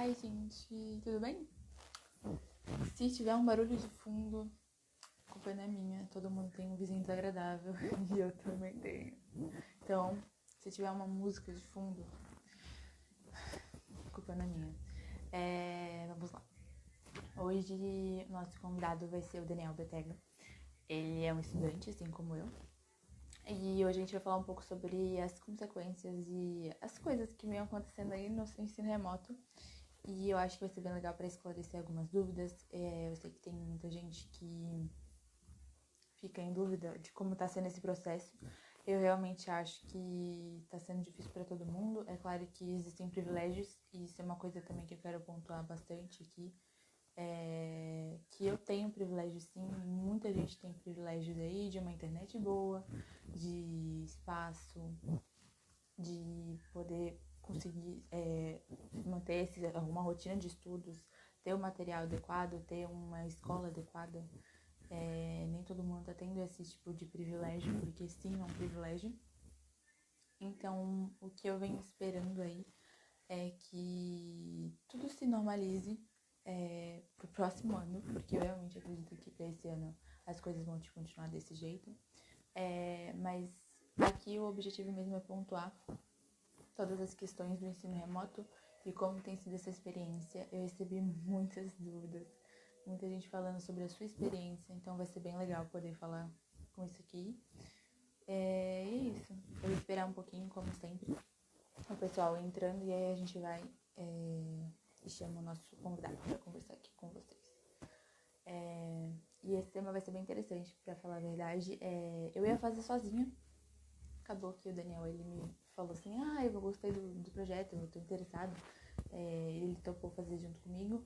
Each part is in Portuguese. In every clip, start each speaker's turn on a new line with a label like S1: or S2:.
S1: Ai, gente, tudo bem? Se tiver um barulho de fundo, a culpa não é minha. Todo mundo tem um vizinho desagradável e eu também tenho. Então, se tiver uma música de fundo, a culpa não é minha. Vamos lá. Hoje, nosso convidado vai ser o Daniel Betega. Ele é um estudante, assim como eu. E hoje a gente vai falar um pouco sobre as consequências e as coisas que vêm acontecendo aí no ensino remoto. E eu acho que vai ser bem legal para esclarecer algumas dúvidas. Eu sei que tem muita gente que fica em dúvida de como está sendo esse processo. Eu realmente acho que está sendo difícil para todo mundo. É claro que existem privilégios, e isso é uma coisa também que eu quero pontuar bastante aqui. Que eu tenho privilégio sim, muita gente tem privilégios aí de uma internet boa, de espaço, de poder conseguir manter uma rotina de estudos, ter um material adequado, ter uma escola adequada. Nem todo mundo está tendo esse tipo de privilégio, porque sim, é um privilégio. Então, o que eu venho esperando aí é que tudo se normalize pro próximo ano, porque eu realmente acredito que para esse ano as coisas vão continuar desse jeito. Mas aqui o objetivo mesmo é pontuar todas as questões do ensino remoto e como tem sido essa experiência. Eu recebi muitas dúvidas, muita gente falando sobre a sua experiência, então vai ser bem legal poder falar com isso aqui. E é isso, eu vou esperar um pouquinho, como sempre, o pessoal entrando, e aí a gente vai e chama o nosso convidado para conversar aqui com vocês. E esse tema vai ser bem interessante, pra falar a verdade. Eu ia fazer sozinha, acabou que o Daniel, ele me falou assim, eu gostei do projeto, eu tô interessado. Ele topou fazer junto comigo,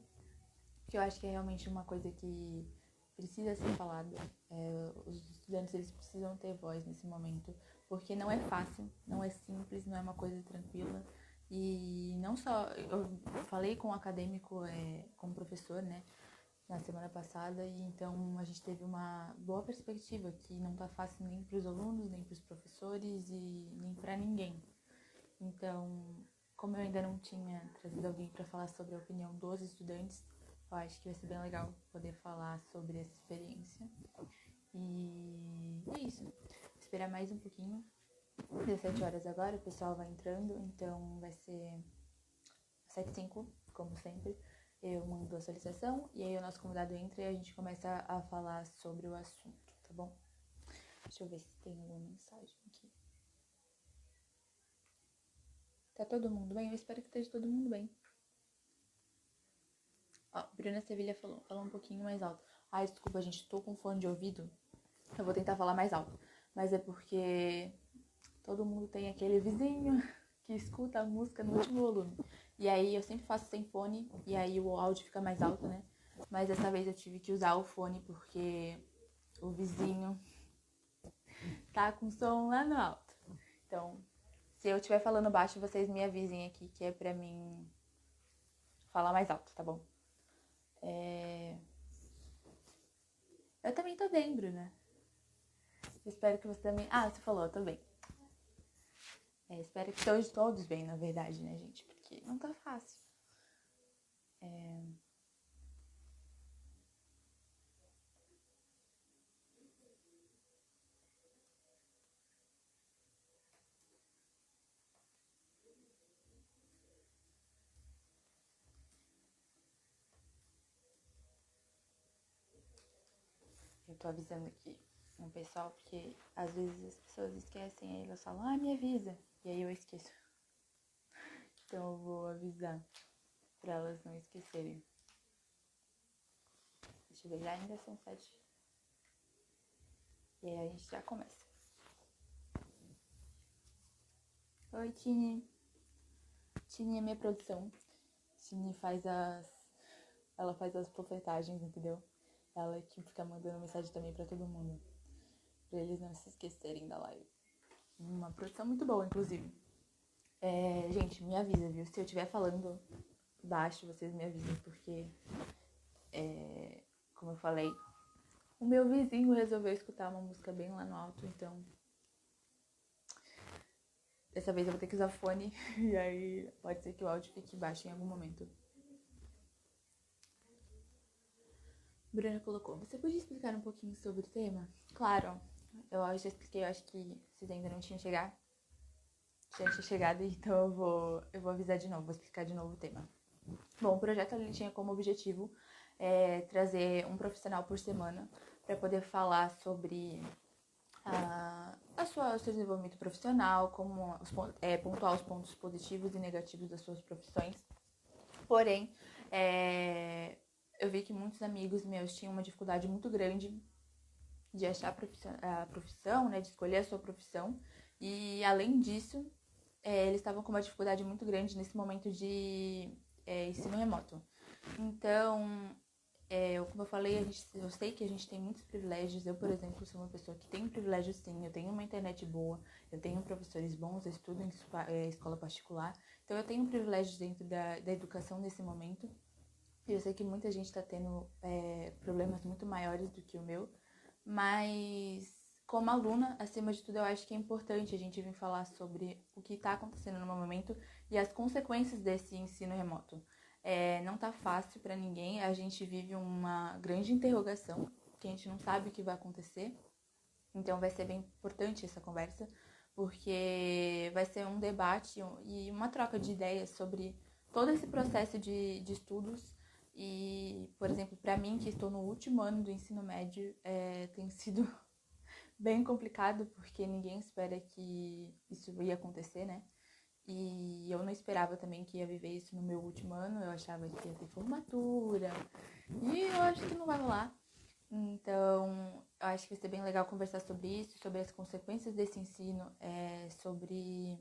S1: que eu acho que é realmente uma coisa que precisa ser falada. Os estudantes, eles precisam ter voz nesse momento, porque não é fácil, não é simples, não é uma coisa tranquila. E não só, eu falei com um acadêmico, com um professor, né, na semana passada, e então a gente teve uma boa perspectiva que não tá fácil nem para os alunos, nem para os professores e nem para ninguém. Então, como eu ainda não tinha trazido alguém para falar sobre a opinião dos estudantes, eu acho que vai ser bem legal poder falar sobre essa experiência. E é isso. Vou esperar mais um pouquinho. 17 horas agora, o pessoal vai entrando, então vai ser 7h05, como sempre. Eu mando a solicitação e aí o nosso convidado entra e a gente começa a falar sobre o assunto, tá bom? Deixa eu ver se tem alguma mensagem aqui. Tá todo mundo bem? Eu espero que esteja todo mundo bem. Bruna Sevilha falou um pouquinho mais alto. Desculpa, gente, tô com fone de ouvido. Eu vou tentar falar mais alto. Mas é porque todo mundo tem aquele vizinho que escuta a música no último volume. E aí eu sempre faço sem fone, e aí o áudio fica mais alto, né? Mas dessa vez eu tive que usar o fone porque o vizinho tá com som lá no alto. Então, se eu estiver falando baixo, vocês me avisem aqui, que é pra mim falar mais alto, tá bom? Eu também tô bem, Bruna. Espero que você também... você falou, eu tô bem. Espero que estejam todos bem, na verdade, né, gente? Porque não tá fácil. Eu tô avisando aqui no pessoal, porque às vezes as pessoas esquecem, aí elas falam, me avisa. E aí eu esqueço. Então eu vou avisar pra elas não esquecerem. Deixa eu ver, já ainda são 7. E aí a gente já começa. Oi, Tini. Tini é minha produção. Tini ela faz as panfletagens, entendeu? Ela que fica mandando mensagem também pra todo mundo, pra eles não se esquecerem da live. Uma produção muito boa, inclusive. Gente, me avisa, viu? Se eu estiver falando baixo, vocês me avisem, porque, como eu falei, o meu vizinho resolveu escutar uma música bem lá no alto, então dessa vez eu vou ter que usar fone e aí pode ser que o áudio fique baixo em algum momento. Bruna colocou, você podia explicar um pouquinho sobre o tema? Claro, eu já expliquei, eu acho que vocês ainda não tinham chegado. Já tinha chegado, então eu vou avisar de novo, vou explicar de novo o tema. Bom, o projeto ele tinha como objetivo trazer um profissional por semana para poder falar sobre o seu desenvolvimento profissional, como pontuar os pontos positivos e negativos das suas profissões. Porém, eu vi que muitos amigos meus tinham uma dificuldade muito grande de achar a profissão, né, de escolher a sua profissão. E, além disso, eles estavam com uma dificuldade muito grande nesse momento de ensino remoto. Então, como eu falei, eu sei que a gente tem muitos privilégios. Eu, por exemplo, sou uma pessoa que tem um privilégio sim. Eu tenho uma internet boa, eu tenho professores bons, eu estudo em escola particular. Então, eu tenho privilégios dentro da educação nesse momento. Eu sei que muita gente está tendo problemas muito maiores do que o meu. Mas, como aluna, acima de tudo, eu acho que é importante a gente vir falar sobre o que está acontecendo no momento e as consequências desse ensino remoto. Não tá fácil para ninguém, a gente vive uma grande interrogação, que a gente não sabe o que vai acontecer. Então vai ser bem importante essa conversa, porque vai ser um debate e uma troca de ideias sobre todo esse processo de estudos. E, por exemplo, para mim, que estou no último ano do ensino médio, tem sido bem complicado, porque ninguém espera que isso ia acontecer, né? E eu não esperava também que ia viver isso no meu último ano. Eu achava que ia ter formatura. E eu acho que não vai rolar. Então, eu acho que vai ser bem legal conversar sobre isso, sobre as consequências desse ensino, sobre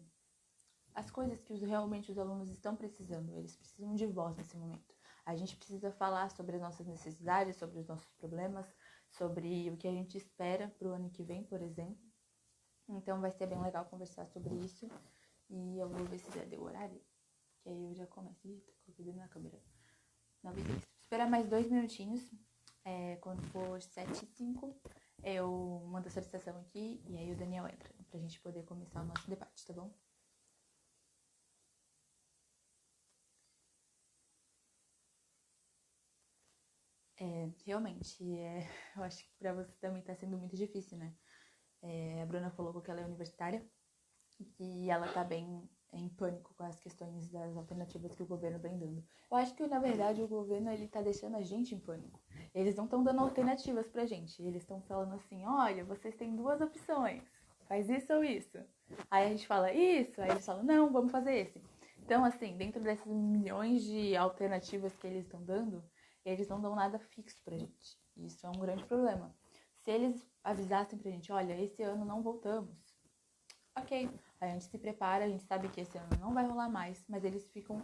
S1: as coisas que realmente os alunos estão precisando. Eles precisam de voz nesse momento. A gente precisa falar sobre as nossas necessidades, sobre os nossos problemas, sobre o que a gente espera para o ano que vem, por exemplo. Então, vai ser bem legal conversar sobre isso. E eu vou ver se já deu horário, que aí eu já começo. Eita, coloquei dentro na câmera. 9h10. Espera mais 2 minutinhos. Quando for 7h05, eu mando a solicitação aqui e aí o Daniel entra, pra gente poder começar o nosso debate, tá bom? Realmente, eu acho que pra você também tá sendo muito difícil, né? A Bruna colocou que ela é universitária e ela tá bem em pânico com as questões das alternativas que o governo vem dando. Eu acho que, na verdade, o governo, ele tá deixando a gente em pânico. Eles não estão dando alternativas pra gente. Eles estão falando assim, olha, vocês têm 2 opções. Faz isso ou isso. Aí a gente fala isso, aí eles falam, não, vamos fazer esse. Então, assim, dentro dessas milhões de alternativas que eles estão dando, eles não dão nada fixo pra gente. Isso é um grande problema. Se eles avisassem pra gente, olha, esse ano não voltamos, ok, a gente se prepara, a gente sabe que esse ano não vai rolar mais, mas eles ficam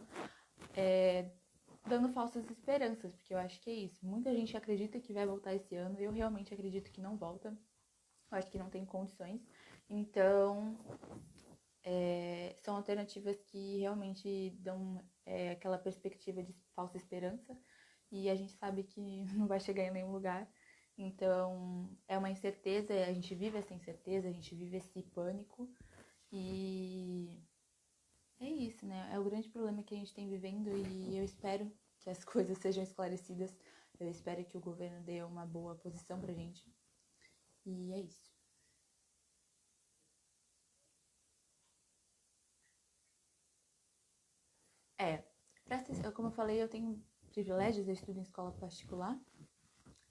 S1: dando falsas esperanças, porque eu acho que é isso. Muita gente acredita que vai voltar esse ano, eu realmente acredito que não volta. Eu acho que não tem condições. Então, são alternativas que realmente dão aquela perspectiva de falsa esperança e a gente sabe que não vai chegar em nenhum lugar. Então, é uma incerteza, a gente vive essa incerteza, a gente vive esse pânico e é isso, né? É o grande problema que a gente tem vivendo e eu espero que as coisas sejam esclarecidas. Eu espero que o governo dê uma boa posição pra gente. E é isso. Como eu falei, eu tenho privilégios, eu estudo em escola particular.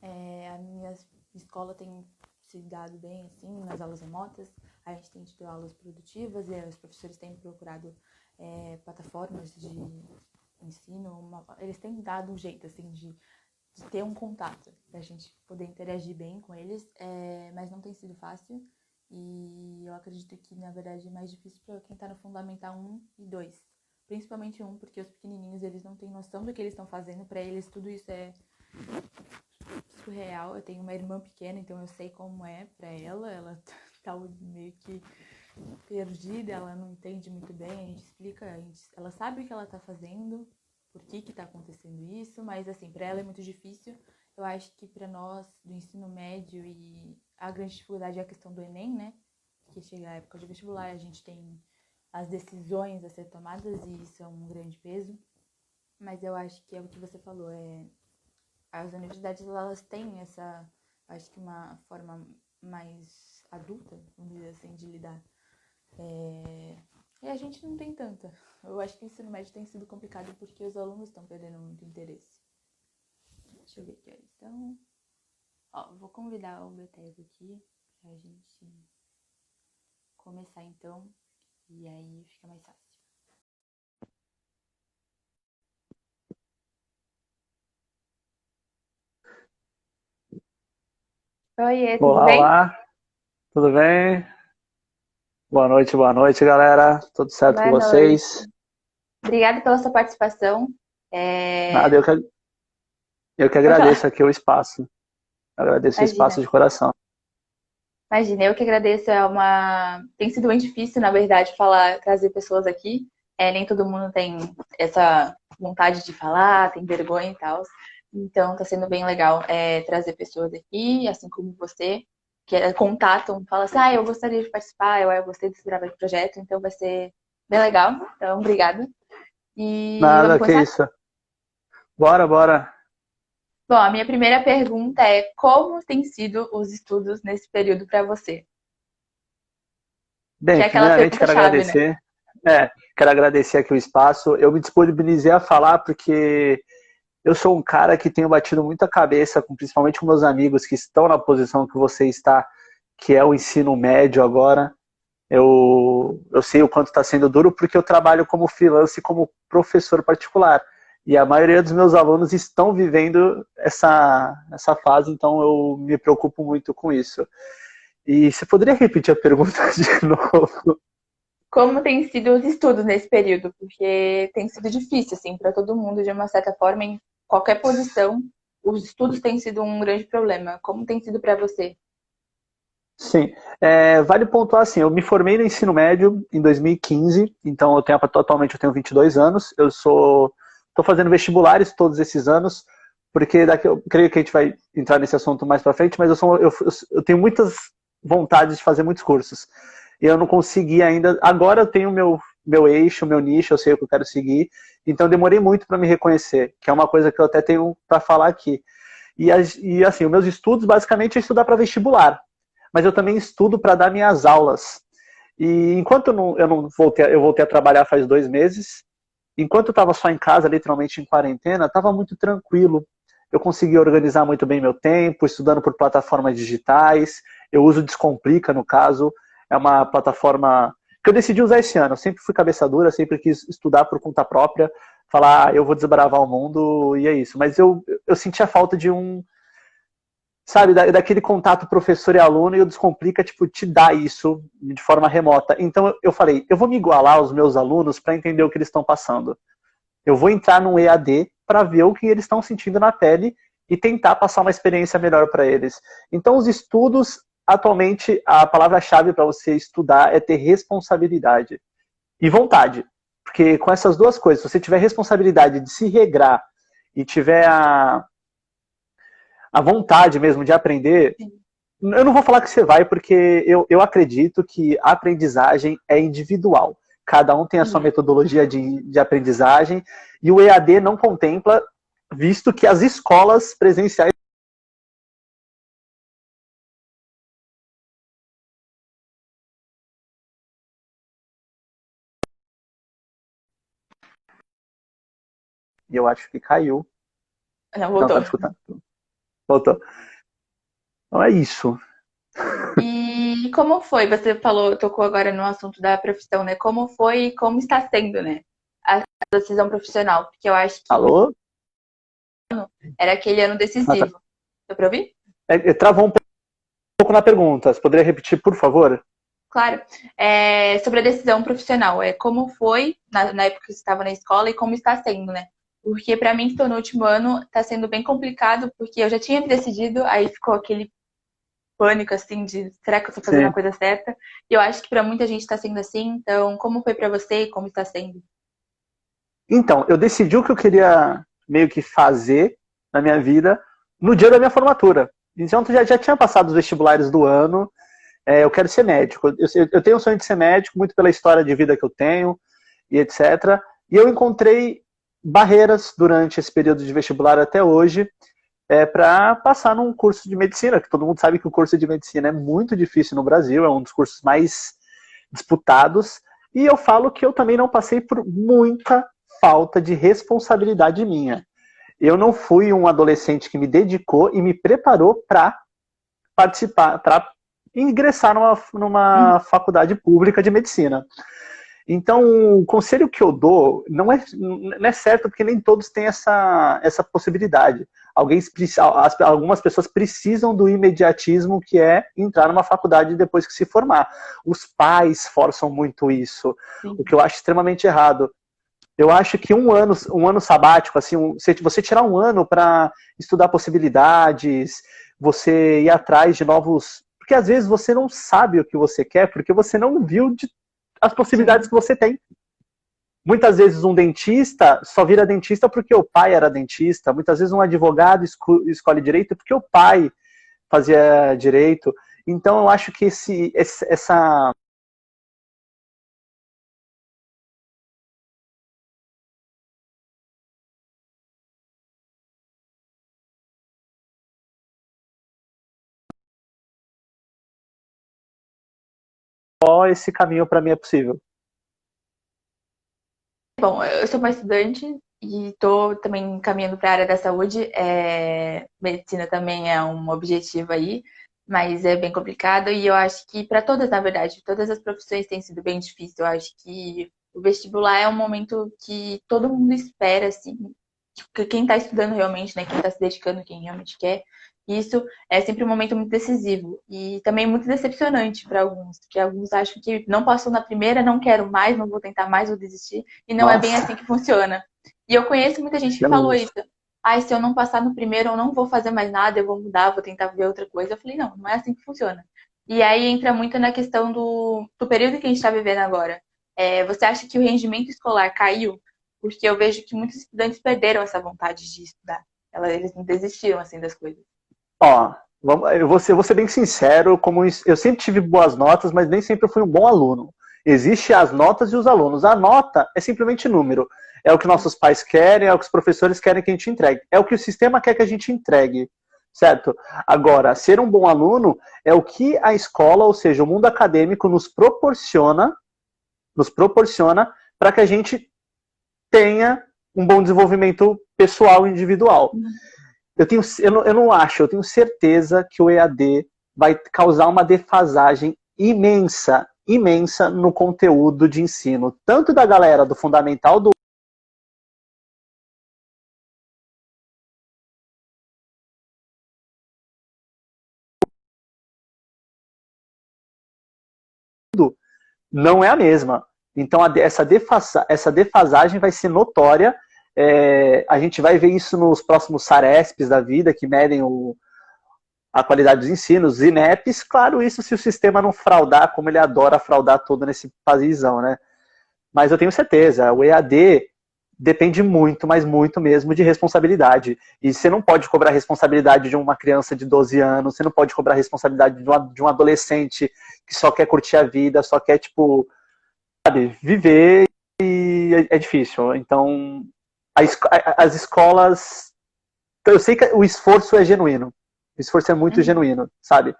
S1: A minha escola tem se dado bem, assim, nas aulas remotas. A gente tem tido aulas produtivas e os professores têm procurado plataformas de ensino. Eles têm dado um jeito, assim, de ter um contato, pra gente poder interagir bem com eles, mas não tem sido fácil. E eu acredito que, na verdade, é mais difícil para quem tá no Fundamental 1 e 2. Principalmente 1, porque os pequenininhos, eles não têm noção do que eles estão fazendo. Para eles, tudo isso é surreal. Eu tenho uma irmã pequena, então eu sei como é para ela. Ela tá meio que perdida, ela não entende muito bem. A gente explica, ela sabe o que ela tá fazendo, por que tá acontecendo isso, mas assim, para ela é muito difícil. Eu acho que para nós do ensino médio e a grande dificuldade é a questão do Enem, né? Que chega a época de vestibular, a gente tem as decisões a ser tomadas e isso é um grande peso. Mas eu acho que é o que você falou, as universidades, elas têm essa, acho que uma forma mais adulta, vamos dizer assim, de lidar. E a gente não tem tanta. Eu acho que o ensino médio tem sido complicado porque os alunos estão perdendo muito interesse. Deixa eu ver aqui, olha. Então, vou convidar o Bethesda aqui pra gente começar então. E aí fica mais fácil. Oiê, tudo
S2: Olá,
S1: bem?
S2: olá, tudo bem? Boa noite, galera. Tudo certo com
S1: Boa noite.
S2: vocês?
S1: Obrigada pela sua participação.
S2: Nada, eu que
S1: Pode
S2: agradeço
S1: falar.
S2: aqui o espaço. Agradeço o espaço
S1: Imagina.
S2: de coração.
S1: Imagina, eu que agradeço. Tem sido bem difícil, na verdade, trazer pessoas aqui. Nem todo mundo tem essa vontade de falar, tem vergonha e tal. Então, tá sendo bem legal trazer pessoas aqui, assim como você, que contatam, falam assim, eu gostaria de participar, eu gostei desse trabalho de projeto, então vai ser bem legal. Então, obrigada. E vamos
S2: Nada, que
S1: começar?
S2: isso. Bora, bora.
S1: Bom, a minha primeira pergunta é como tem sido os estudos nesse período para você? Que
S2: Bem,
S1: é aquela
S2: primeiramente
S1: pergunta-chave, né?
S2: quero agradecer aqui o espaço. Eu me disponibilizei a falar porque eu sou um cara que tenho batido muita cabeça, principalmente com meus amigos que estão na posição que você está, que é o ensino médio agora. Eu sei o quanto está sendo duro porque eu trabalho como freelance e como professor particular. E a maioria dos meus alunos estão vivendo essa fase, então eu me preocupo muito com isso. E você poderia repetir a pergunta de novo?
S1: Como tem sido os estudos nesse período? Porque tem sido difícil, assim, para todo mundo, de uma certa forma, em qualquer posição, os estudos têm sido um grande problema. Como tem sido para você?
S2: Sim, vale pontuar assim, eu me formei no ensino médio em 2015, então atualmente eu tenho 22 anos, estou fazendo vestibulares todos esses anos, porque daqui eu creio que a gente vai entrar nesse assunto mais para frente, mas eu tenho muitas vontades de fazer muitos cursos, e eu não consegui ainda, agora eu tenho meu eixo, meu nicho, eu sei o que eu quero seguir, então eu demorei muito para me reconhecer, que é uma coisa que eu até tenho para falar aqui. E assim, os meus estudos basicamente é estudar para vestibular, mas eu também estudo para dar minhas aulas. E enquanto eu não voltei, eu voltei a trabalhar faz 2 meses, enquanto eu estava só em casa, literalmente em quarentena, estava muito tranquilo. Eu consegui organizar muito bem meu tempo, estudando por plataformas digitais. Eu uso Descomplica, no caso. É uma plataforma que eu decidi usar esse ano. Eu sempre fui cabeça dura, sempre quis estudar por conta própria, falar, eu vou desbravar o mundo e é isso. Mas eu senti a falta de sabe, daquele contato professor e aluno, e o Descomplica, tipo, te dá isso de forma remota. Então eu falei, eu vou me igualar aos meus alunos para entender o que eles estão passando. Eu vou entrar num EAD para ver o que eles estão sentindo na pele e tentar passar uma experiência melhor para eles. Então os estudos, atualmente, a palavra-chave para você estudar é ter responsabilidade e vontade. Porque com essas duas coisas, se você tiver responsabilidade de se regrar e tiver a vontade mesmo de aprender, eu não vou falar que você vai, porque eu acredito que a aprendizagem é individual. Cada um tem a sua
S1: Sim.
S2: metodologia de aprendizagem, e o EAD não contempla, visto que as escolas presenciais. E eu acho que caiu.
S1: Não,
S2: Não, tá
S1: voltou.
S2: me escutando. Voltou. Então é isso.
S1: E como foi? Você tocou agora no assunto da profissão, né? Como foi e como está sendo, né? A decisão profissional. Porque eu acho que
S2: Alô?
S1: era aquele ano
S2: Ah, tá.
S1: decisivo. Deu pra ouvir?
S2: Travou um pouco na pergunta. Você poderia repetir, por favor?
S1: Claro. Sobre a decisão profissional. Como foi na época que você estava na escola e como está sendo, né? Porque para mim que estou no último ano, está sendo bem complicado, porque eu já tinha me decidido, aí ficou aquele pânico, assim, de será que eu estou fazendo a
S2: Sim.
S1: coisa certa? E eu acho que para muita gente está sendo assim. Então, como foi para você e como está sendo?
S2: Então, eu decidi o que eu queria meio que fazer na minha vida no dia da minha formatura. Então, já tinha passado os vestibulares do ano. Eu quero ser médico. Eu tenho o sonho de ser médico, muito pela história de vida que eu tenho e etc. E eu encontrei barreiras durante esse período de vestibular até hoje, para passar num curso de medicina, que todo mundo sabe que o curso de medicina é muito difícil no Brasil, é um dos cursos mais disputados, e eu falo que eu também não passei por muita falta de responsabilidade minha. Eu não fui um adolescente que me dedicou e me preparou para participar, para ingressar numa faculdade pública de medicina. Então, o conselho que eu dou não é certo, porque nem todos têm essa possibilidade. Algumas pessoas precisam do imediatismo, que é entrar numa faculdade depois que se formar. Os pais forçam muito isso,
S1: Sim.
S2: o que eu acho extremamente errado. Eu acho que um ano sabático, assim, você tirar um ano para estudar possibilidades, você ir atrás de novos. Porque às vezes você não sabe o que você quer, porque você não viu as possibilidades que você tem. Muitas vezes um dentista só vira dentista porque o pai era dentista. Muitas vezes um advogado escolhe direito porque o pai fazia direito. Então eu acho que essa só esse caminho para mim é possível.
S1: Bom, eu sou uma estudante e estou também caminhando para a área da saúde. Medicina também é um objetivo aí, mas é bem complicado. E eu acho que para todas, na verdade, todas as profissões têm sido bem difícil. Eu acho que o vestibular é um momento que todo mundo espera, assim, que quem está estudando realmente, né, quem está se dedicando, quem realmente quer. Isso é sempre um momento muito decisivo e também muito decepcionante para alguns, porque alguns acham que não passou na primeira, não quero mais, não vou tentar mais, vou desistir, e não é bem
S2: Nossa,
S1: assim que funciona. E eu conheço muita gente que falou isso. Ai, se eu não passar no primeiro, eu não vou fazer mais nada, eu vou mudar, vou tentar ver outra coisa. Eu falei, não, não é assim que funciona. E aí entra muito na questão do período que a gente está vivendo agora. Você acha que o rendimento escolar caiu? Porque eu vejo que muitos estudantes perderam essa vontade de estudar. Eles não desistiram assim das coisas.
S2: Ó, eu vou ser bem sincero, eu sempre tive boas notas, mas nem sempre eu fui um bom aluno. Existem as notas e os alunos. A nota é simplesmente número. É o que nossos pais querem, é o que os professores querem que a gente entregue. É o que o sistema quer que a gente entregue, certo? Agora, ser um bom aluno é o que a escola, ou seja, o mundo acadêmico nos proporciona para que a gente tenha um bom desenvolvimento pessoal e individual. Eu tenho certeza que o EAD vai causar uma defasagem imensa, imensa no conteúdo de ensino, tanto da galera do fundamental do não é a mesma. Então essa defasagem vai ser notória. A gente vai ver isso nos próximos SARESPs da vida, que medem a qualidade dos ensinos, os INEPs, claro, isso se o sistema não fraudar, como ele adora fraudar todo nesse paísão, né? Mas eu tenho certeza, o EAD depende muito, mas muito mesmo, de responsabilidade. E você não pode cobrar responsabilidade de uma criança de 12 anos, você não pode cobrar responsabilidade de um adolescente que só quer curtir a vida, só quer, tipo, sabe, viver, e é difícil. Então, as escolas... Eu sei que o esforço é genuíno, o esforço é muito genuíno, sabe?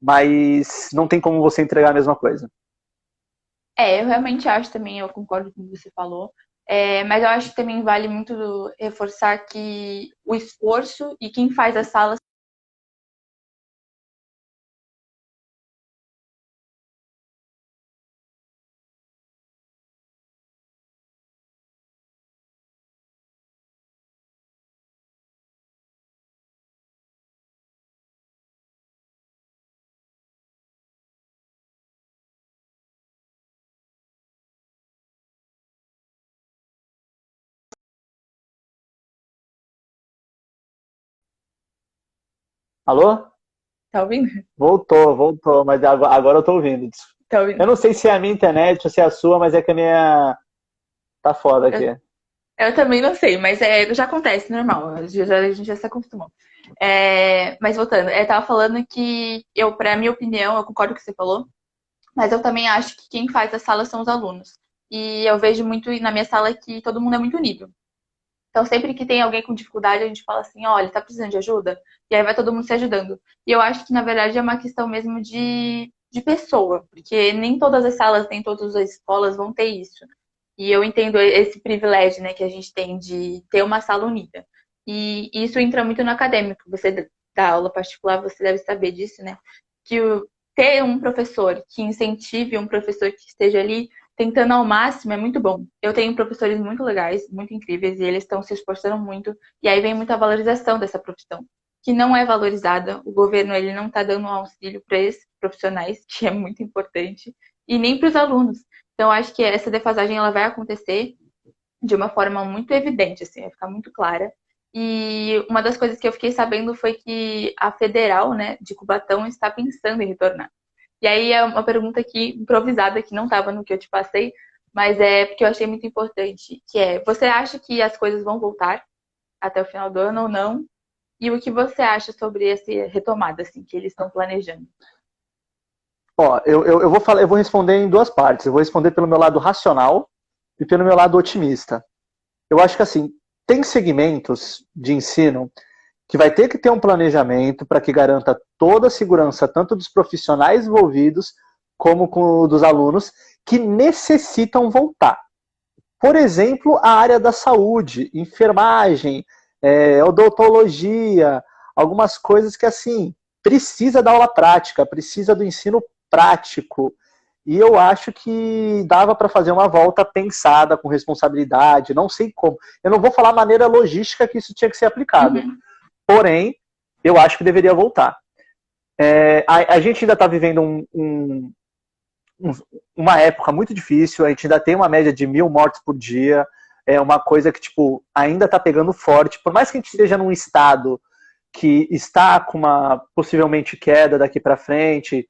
S2: Mas não tem como você entregar a mesma coisa.
S1: Eu realmente acho também, eu concordo com o que você falou. Mas eu acho que também vale muito reforçar que o esforço e quem faz as salas
S2: Alô?
S1: tá ouvindo?
S2: Voltou, mas agora eu tô ouvindo.
S1: Tá
S2: Eu
S1: ouvindo?
S2: não sei se é a minha internet ou se é a sua, mas é que a minha tá foda
S1: Eu,
S2: aqui.
S1: eu também não sei, mas já acontece, normal. A gente já se acostumou. Mas voltando, eu tava falando que pra minha opinião, eu concordo com o que você falou, mas eu também acho que quem faz a sala são os alunos. E eu vejo muito na minha sala que todo mundo é muito unido. Então, sempre que tem alguém com dificuldade, a gente fala assim, olha, tá precisando de ajuda? E aí vai todo mundo se ajudando. E eu acho que, na verdade, é uma questão mesmo de pessoa, porque nem todas as salas, nem todas as escolas vão ter isso. E eu entendo esse privilégio, né, que a gente tem de ter uma sala unida. E isso entra muito no acadêmico. Você dá aula particular, você deve saber disso, né? Que ter um professor que incentive, um professor que esteja ali tentando ao máximo é muito bom. Eu tenho professores muito legais, muito incríveis, e eles estão se esforçando muito. E aí vem muita valorização dessa profissão, que não é valorizada. O governo ele não está dando um auxílio para esses profissionais, que é muito importante, e nem para os alunos. Então, acho que essa defasagem ela vai acontecer de uma forma muito evidente, assim, vai ficar muito clara. E uma das coisas que eu fiquei sabendo foi que a Federal, né, de Cubatão está pensando em retornar. E aí é uma pergunta aqui improvisada, que não estava no que eu te passei, mas é porque eu achei muito importante, que é, você acha que as coisas vão voltar até o final do ano ou não? E o que você acha sobre essa retomada, assim, que eles estão planejando?
S2: Ó, eu vou responder em duas partes. Eu vou responder pelo meu lado racional e pelo meu lado otimista. Eu acho que assim, tem segmentos de ensino que vai ter que ter um planejamento para que garanta toda a segurança, tanto dos profissionais envolvidos, como com o dos alunos, que necessitam voltar. Por exemplo, a área da saúde, enfermagem, odontologia, algumas coisas que, assim, precisa da aula prática, precisa do ensino prático. E eu acho que dava para fazer uma volta pensada, com responsabilidade, não sei como. Eu não vou falar a maneira logística que isso tinha que ser aplicado.
S1: Uhum.
S2: Porém, eu acho que deveria voltar. A gente ainda está vivendo uma época muito difícil, a gente ainda tem uma média de 1.000 mortes por dia, é uma coisa que tipo, ainda está pegando forte, por mais que a gente esteja num estado que está com uma possivelmente queda daqui para frente,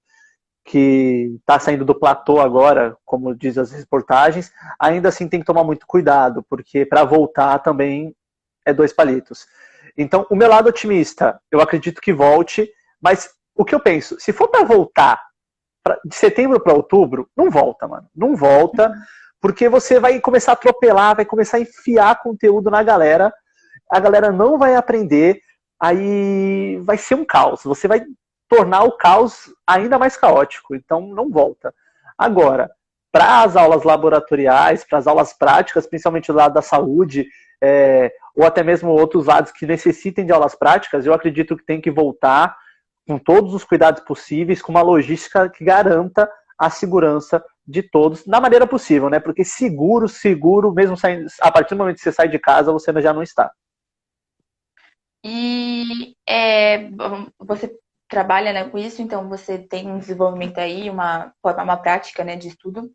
S2: que está saindo do platô agora, como diz as reportagens, ainda assim tem que tomar muito cuidado, porque para voltar também é dois palitos. Então, o meu lado otimista, eu acredito que volte, mas o que eu penso, se for para voltar de setembro para outubro, não volta, mano. Não volta, porque você vai começar a atropelar, vai começar a enfiar conteúdo na galera, a galera não vai aprender, aí vai ser um caos. Você vai tornar o caos ainda mais caótico, então não volta. Agora, para as aulas laboratoriais, para as aulas práticas, principalmente do lado da saúde, ou até mesmo outros lados que necessitem de aulas práticas, eu acredito que tem que voltar com todos os cuidados possíveis, com uma logística que garanta a segurança de todos, da maneira possível, né? Porque seguro, mesmo saindo, a partir do momento que você sai de casa, você já não está.
S1: E você trabalha, né, com isso, então você tem um desenvolvimento aí, uma prática, né, de estudo.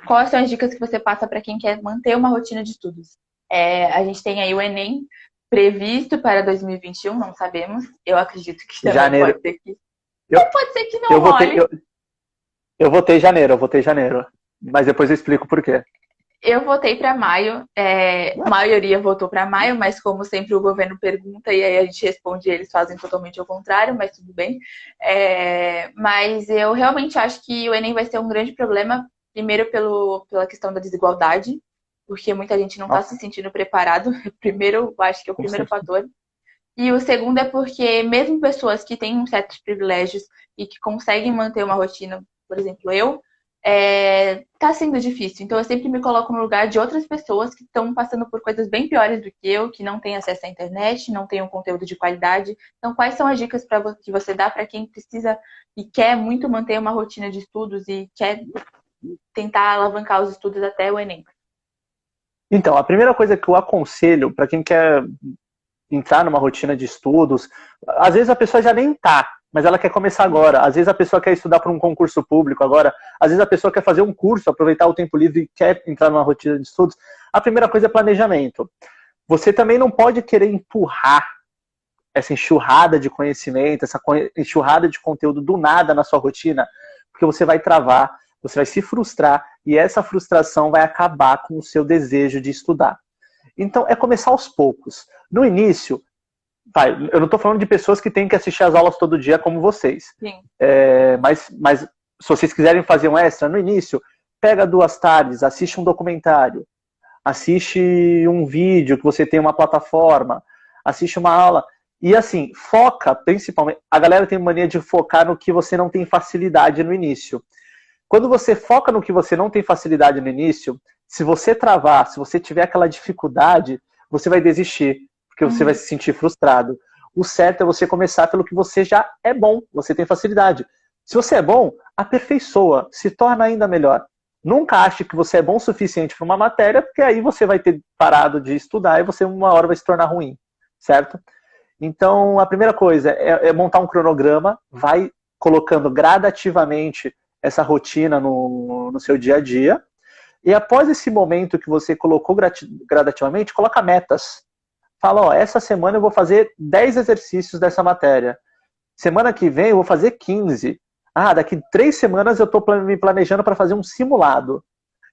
S1: Quais são as dicas que você passa para quem quer manter uma rotina de estudos? A gente tem aí o Enem previsto para 2021, não sabemos. Eu acredito que também
S2: Janeiro.
S1: pode ser que.
S2: Eu,
S1: Pode ser que não role.
S2: eu votei em janeiro. Mas depois eu explico por quê.
S1: Eu votei para maio, a maioria votou para maio, mas como sempre o governo pergunta e aí a gente responde e eles fazem totalmente ao contrário, mas tudo bem. Mas eu realmente acho que o Enem vai ser um grande problema, primeiro pela questão da desigualdade, porque muita gente não está se sentindo preparado. Primeiro, acho que é o primeiro fator. E o segundo é porque mesmo pessoas que têm certos privilégios e que conseguem manter uma rotina, por exemplo, tá sendo difícil. Então eu sempre me coloco no lugar de outras pessoas que estão passando por coisas bem piores do que eu, que não têm acesso à internet, não têm um conteúdo de qualidade. Então quais são as dicas que você dá para quem precisa e quer muito manter uma rotina de estudos e quer tentar alavancar os estudos até o Enem?
S2: Então, a primeira coisa que eu aconselho para quem quer entrar numa rotina de estudos, às vezes a pessoa já nem tá, mas ela quer começar agora. Às vezes a pessoa quer estudar para um concurso público agora. Às vezes a pessoa quer fazer um curso, aproveitar o tempo livre e quer entrar numa rotina de estudos. A primeira coisa é planejamento. Você também não pode querer empurrar essa enxurrada de conhecimento, essa enxurrada de conteúdo do nada na sua rotina, porque você vai travar, você vai se frustrar e essa frustração vai acabar com o seu desejo de estudar. Então, é começar aos poucos. No início, eu não estou falando de pessoas que têm que assistir as aulas todo dia como vocês.
S1: Sim.
S2: Mas se vocês quiserem fazer um extra, no início, pega 2 tardes, assiste um documentário. assiste um vídeo que você tem uma plataforma, assiste uma aula. E assim, foca principalmente. A galera tem mania de focar no que você não tem facilidade no início. Quando você foca no que você não tem facilidade no início, se você travar, se você tiver aquela dificuldade, você vai desistir, porque você vai se sentir frustrado. O certo é você começar pelo que você já é bom, você tem facilidade. Se você é bom, aperfeiçoa, se torna ainda melhor. Nunca ache que você é bom o suficiente para uma matéria, porque aí você vai ter parado de estudar e você uma hora vai se tornar ruim, certo? Então, a primeira coisa é montar um cronograma, vai colocando gradativamente essa rotina no seu dia a dia, e após esse momento que você colocou gradativamente, coloca metas. Fala, ó, essa semana eu vou fazer 10 exercícios dessa matéria. Semana que vem eu vou fazer 15. Ah, daqui 3 semanas eu estou me planejando para fazer um simulado.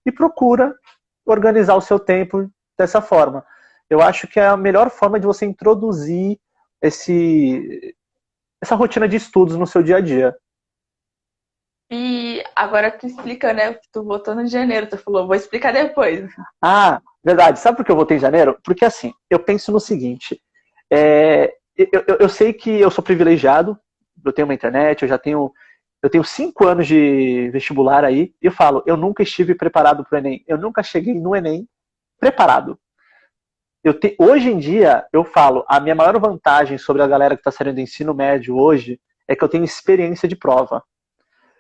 S2: E procura organizar o seu tempo dessa forma. Eu acho que é a melhor forma de você introduzir essa rotina de estudos no seu dia a dia.
S1: E agora tu explica, né? Tu votou no janeiro, tu falou, vou explicar depois.
S2: Ah, verdade. Sabe por que eu votei em janeiro? Porque assim, eu penso no seguinte. Eu sei que eu sou privilegiado, eu tenho uma internet, eu tenho 5 anos de vestibular aí, e eu falo, eu nunca estive preparado para o Enem. Eu nunca cheguei no Enem preparado. Hoje em dia, eu falo, a minha maior vantagem sobre a galera que está saindo do ensino médio hoje é que eu tenho experiência de prova.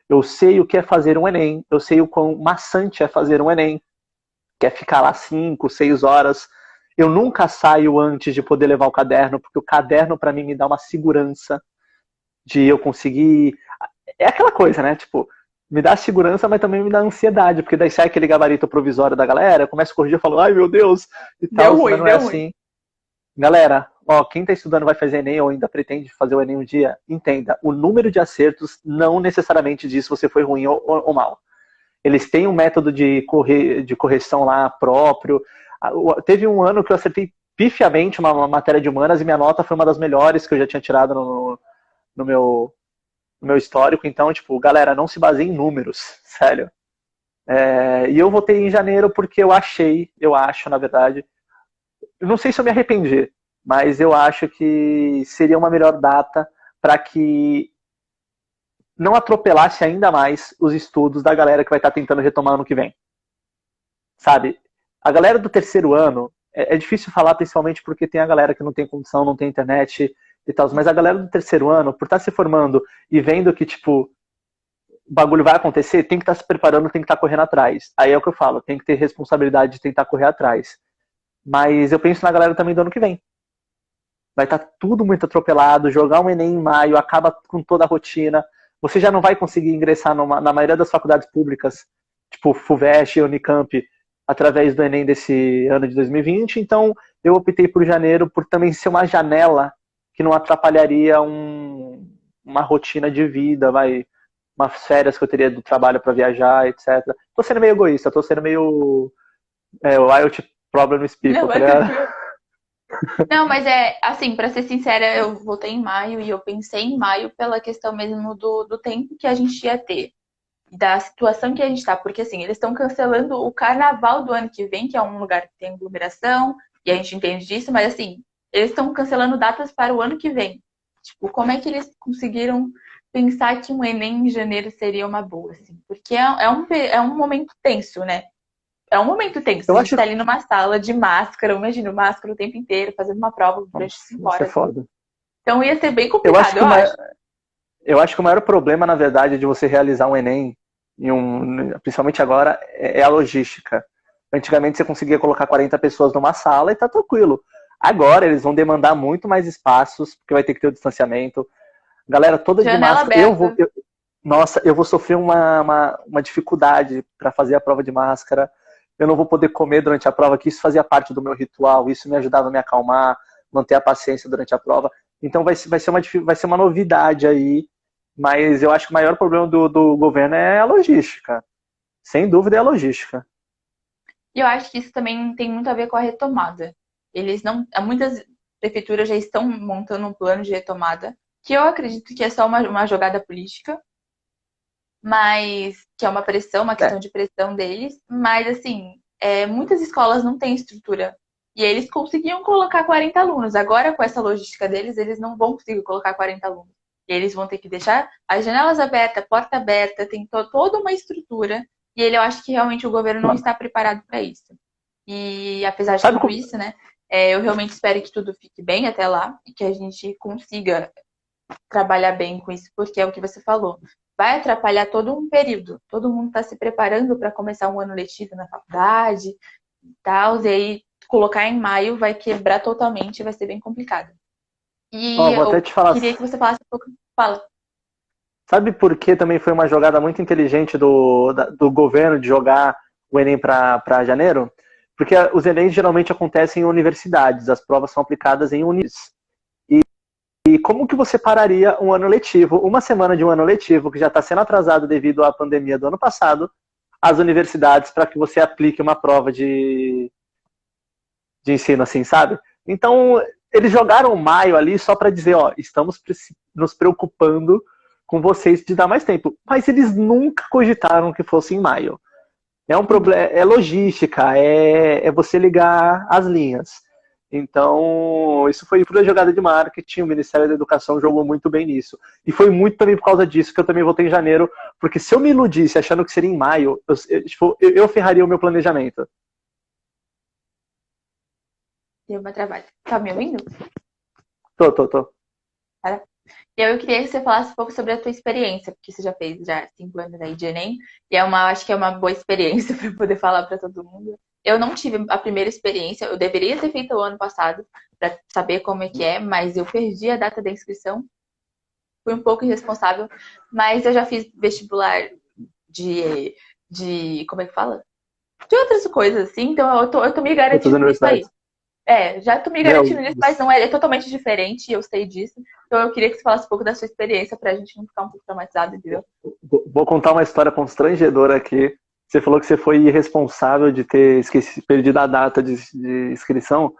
S2: Eu sei o que é fazer um Enem, eu sei o quão maçante é fazer um Enem, que é ficar lá 5, 6 horas. Eu nunca saio antes de poder levar o caderno, porque o caderno para mim me dá uma segurança de eu conseguir. É aquela coisa, né? Tipo, me dá segurança, mas também me dá ansiedade, porque daí sai aquele gabarito provisório da galera, eu começo a corrigir e falo, ai meu Deus, e tal, mas não é assim. Galera, ó, quem tá estudando vai fazer Enem ou ainda pretende fazer o Enem um dia, entenda, o número de acertos não necessariamente diz se você foi ruim ou mal. Eles têm um método de correção lá próprio. Teve um ano que eu acertei pifiamente uma matéria de humanas e minha nota foi uma das melhores que eu já tinha tirado no meu histórico. Então, tipo, galera, não se baseie em números, sério. E eu votei em janeiro porque eu acho, na verdade, eu não sei se eu me arrependi, mas eu acho que seria uma melhor data para que não atropelasse ainda mais os estudos da galera que vai estar tentando retomar ano que vem. Sabe? A galera do terceiro ano, é difícil falar principalmente porque tem a galera que não tem condição, não tem internet e tal, mas a galera do terceiro ano, por estar se formando e vendo que, tipo, o bagulho vai acontecer, tem que estar se preparando, tem que estar correndo atrás. Aí é o que eu falo, tem que ter responsabilidade de tentar correr atrás. Mas eu penso na galera também do ano que vem. Vai estar tudo muito atropelado, jogar um Enem em maio acaba com toda a rotina. Você já não vai conseguir ingressar na maioria das faculdades públicas, tipo FUVEST e Unicamp, através do Enem desse ano de 2020. Então, eu optei por janeiro por também ser uma janela que não atrapalharia uma rotina de vida, umas férias que eu teria do trabalho para viajar, etc. Tô sendo meio egoísta, tô sendo meio o IoT problem speaker, tá ligado?
S1: Não, mas é assim, pra ser sincera, eu votei em maio e eu pensei em maio pela questão mesmo do tempo que a gente ia ter, da situação que a gente tá, porque assim, eles estão cancelando o carnaval do ano que vem, que é um lugar que tem aglomeração, e a gente entende disso, mas assim, eles estão cancelando datas para o ano que vem. Tipo, como é que eles conseguiram pensar que um Enem em janeiro seria uma boa, assim? Porque é um momento tenso, né? É um momento tenso.
S2: Eu
S1: A gente
S2: acho
S1: tá ali numa sala de máscara, imagina, máscara o tempo inteiro, fazendo uma prova durante 5
S2: isso é
S1: horas.
S2: foda.
S1: Então ia ser bem
S2: Eu acho
S1: complicado,
S2: que
S1: eu acho.
S2: eu acho que o maior problema, na verdade, de você realizar um Enem, principalmente agora, é a logística. Antigamente você conseguia colocar 40 pessoas numa sala e tá tranquilo. Agora eles vão demandar muito mais espaços, porque vai ter que ter o distanciamento. Galera toda de
S1: Janela
S2: máscara.
S1: aberta.
S2: Nossa, eu vou sofrer uma dificuldade para fazer a prova de máscara. Eu não vou poder comer durante a prova, que isso fazia parte do meu ritual, isso me ajudava a me acalmar, manter a paciência durante a prova. Então vai ser uma novidade aí, mas eu acho que o maior problema do governo é a logística. Sem dúvida é a logística.
S1: E eu acho que isso também tem muito a ver com a retomada. Eles não. Muitas prefeituras já estão montando um plano de retomada, que eu acredito que é só uma jogada política, mas que é uma pressão, uma
S2: É,
S1: questão de pressão deles. Mas assim, muitas escolas não têm estrutura. E eles conseguiam colocar 40 alunos. Agora, com essa logística deles, eles não vão conseguir colocar 40 alunos. E eles vão ter que deixar as janelas abertas, a porta aberta, tem toda uma estrutura. E eu acho que realmente o governo não está preparado para isso. E apesar de tudo isso, né? Eu realmente espero que tudo fique bem até lá e que a gente consiga trabalhar bem com isso, porque é o que você falou. Vai atrapalhar todo um período. Todo mundo está se preparando para começar um ano letivo na faculdade e tal. E aí, colocar em maio vai quebrar totalmente, vai ser bem complicado. E
S2: vou até te falar.
S1: Queria que você falasse um pouco. Fala.
S2: Sabe por que também foi uma jogada muito inteligente do governo de jogar o Enem para janeiro? Porque os Enems geralmente acontecem em universidades, as provas são aplicadas em unis. E como que você pararia um ano letivo, uma semana de um ano letivo, que já está sendo atrasado devido à pandemia do ano passado, às universidades para que você aplique uma prova de ensino, assim, sabe? Então, eles jogaram maio ali só para dizer, ó, estamos nos preocupando com vocês de dar mais tempo. Mas eles nunca cogitaram que fosse em maio. É um problema, é logística, é você ligar as linhas. Então, isso foi pura jogada de marketing, o Ministério da Educação jogou muito bem nisso. E foi muito também por causa disso que eu também voltei em janeiro, porque se eu me iludisse achando que seria em maio, eu ferraria o meu planejamento.
S1: Deu uma travada. Tá me ouvindo?
S2: Tô.
S1: E eu queria que você falasse um pouco sobre a tua experiência, porque você já fez já 5 anos aí de Enem, e acho que é uma boa experiência para poder falar para todo mundo. Eu não tive a primeira experiência, eu deveria ter feito o ano passado para saber como é que é, mas eu perdi a data da inscrição. Fui um pouco irresponsável, mas eu já fiz vestibular de como é que fala? De outras coisas, assim, então eu tô me garantindo nisso aí. Já tô me garantindo nisso, mas não é totalmente diferente, eu sei disso. Então eu queria que você falasse um pouco da sua experiência pra gente não ficar um pouco traumatizado, entendeu?
S2: Vou contar uma história constrangedora aqui. Você falou que você foi irresponsável de ter perdido a data de inscrição.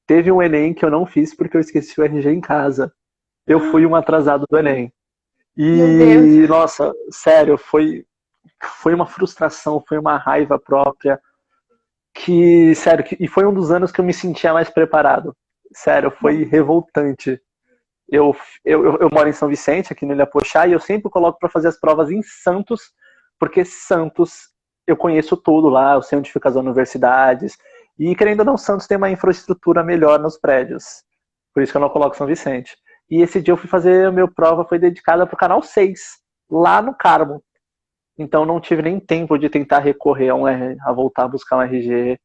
S2: Teve um Enem que eu não fiz porque eu esqueci o RG em casa. Eu fui um atrasado do Enem. E, nossa, sério, foi uma frustração, foi uma raiva própria. E foi um dos anos que eu me sentia mais preparado. Sério, foi revoltante. Eu moro em São Vicente, aqui no Ilha Pochá, e eu sempre coloco para fazer as provas em Santos, porque Santos eu conheço tudo lá, eu sei onde ficam as universidades, e querendo ou não, Santos tem uma infraestrutura melhor nos prédios. Por isso que eu não coloco São Vicente. E esse dia eu fui fazer, a minha prova foi dedicada para o Canal 6, lá no Carmo. Então não tive nem tempo de tentar recorrer a voltar a buscar um RG.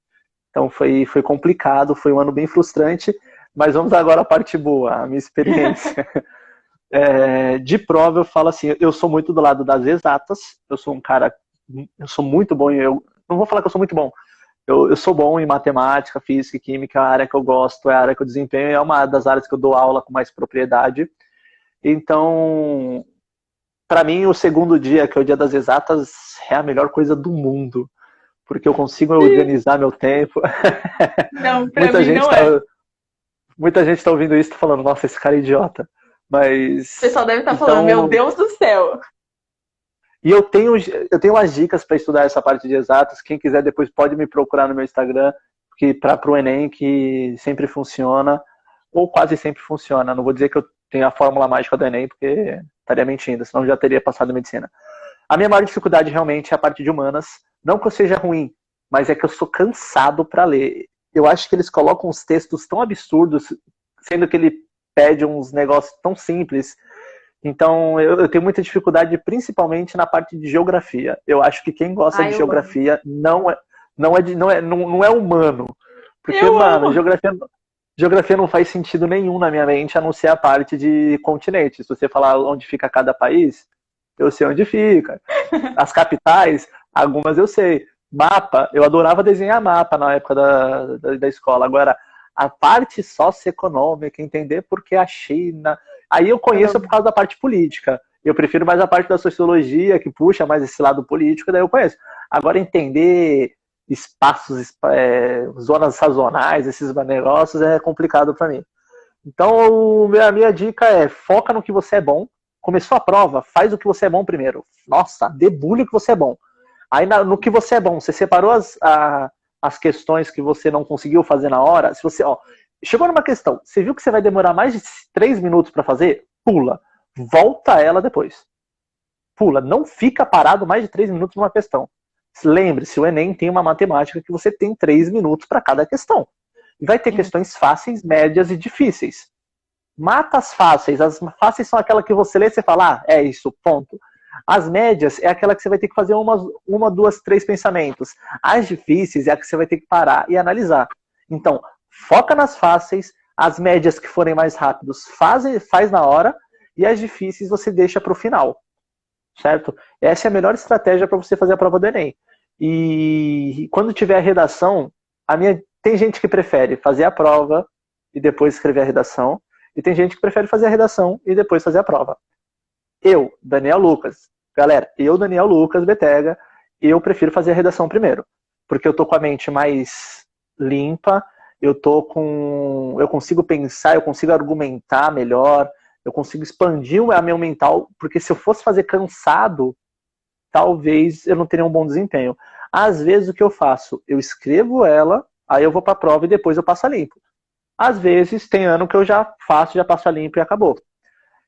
S2: Então foi complicado, foi um ano bem frustrante, mas vamos agora à parte boa, a minha experiência. De prova eu falo assim, eu sou muito do lado das exatas, eu sou muito bom, eu não vou falar que eu sou muito bom, eu sou bom em matemática, física e química, é a área que eu gosto, é a área que eu desempenho, é uma das áreas que eu dou aula com mais propriedade. Então, para mim, o segundo dia, que é o dia das exatas, é a melhor coisa do mundo, porque eu consigo organizar meu tempo.
S1: Não, pra mim não é.
S2: Muita gente tá ouvindo isso e tá falando, nossa, esse cara é idiota. Mas...
S1: O pessoal deve estar falando, meu Deus do céu.
S2: E eu tenho umas dicas para estudar essa parte de exatas. Quem quiser depois pode me procurar no meu Instagram, que pro Enem, que sempre funciona, ou quase sempre funciona. Não vou dizer que eu tenho a fórmula mágica do Enem, porque estaria mentindo, senão eu já teria passado em medicina. A minha maior dificuldade realmente é a parte de humanas. Não que eu seja ruim, mas é que eu sou cansado para ler. Eu acho que eles colocam uns textos tão absurdos, sendo que ele pede uns negócios tão simples. Então, eu tenho muita dificuldade, principalmente na parte de geografia. Eu acho que quem gosta de geografia não é humano. Porque, mano, geografia não faz sentido nenhum na minha mente, a não ser a parte de continentes. Se você falar onde fica cada país, eu sei onde fica. As capitais, algumas eu sei. Mapa, eu adorava desenhar mapa na época da escola. Agora, a parte socioeconômica, entender por que a China... Aí eu conheço por causa da parte política. Eu prefiro mais a parte da sociologia, que puxa mais esse lado político, daí eu conheço. Agora, entender espaços, zonas sazonais, esses negócios, é complicado para mim. Então, a minha dica é, foca no que você é bom. Começou a prova, faz o que você é bom primeiro. Nossa, debulha o que você é bom. Aí, no que você é bom, você separou as questões que você não conseguiu fazer na hora, se você, chegou numa questão, você viu que você vai demorar mais de 3 minutos para fazer, pula, volta ela depois. Pula, não fica parado mais de 3 minutos numa questão. Lembre-se, o Enem tem uma matemática que você tem 3 minutos para cada questão. E vai ter questões fáceis, médias e difíceis. Mata as fáceis. As fáceis são aquelas que você lê e você fala, é isso, ponto. As médias é aquela que você vai ter que fazer uma, duas, três pensamentos. As difíceis é a que você vai ter que parar e analisar. Então, foca nas fáceis, as médias que forem mais rápidos faz na hora, e as difíceis você deixa para o final. Certo? Essa é a melhor estratégia para você fazer a prova do Enem. E quando tiver a redação, tem gente que prefere fazer a prova e depois escrever a redação, e tem gente que prefere fazer a redação e depois fazer a prova. Eu, Daniel Lucas, galera, Daniel Lucas Betega, eu prefiro fazer a redação primeiro, porque eu tô com a mente mais limpa, eu consigo pensar, eu consigo argumentar melhor, eu consigo expandir a meu mental, porque se eu fosse fazer cansado, talvez eu não teria um bom desempenho. Às vezes o que eu faço? Eu escrevo ela, aí eu vou para a prova e depois eu passo a limpo. Às vezes tem ano que eu já passo a limpo e acabou.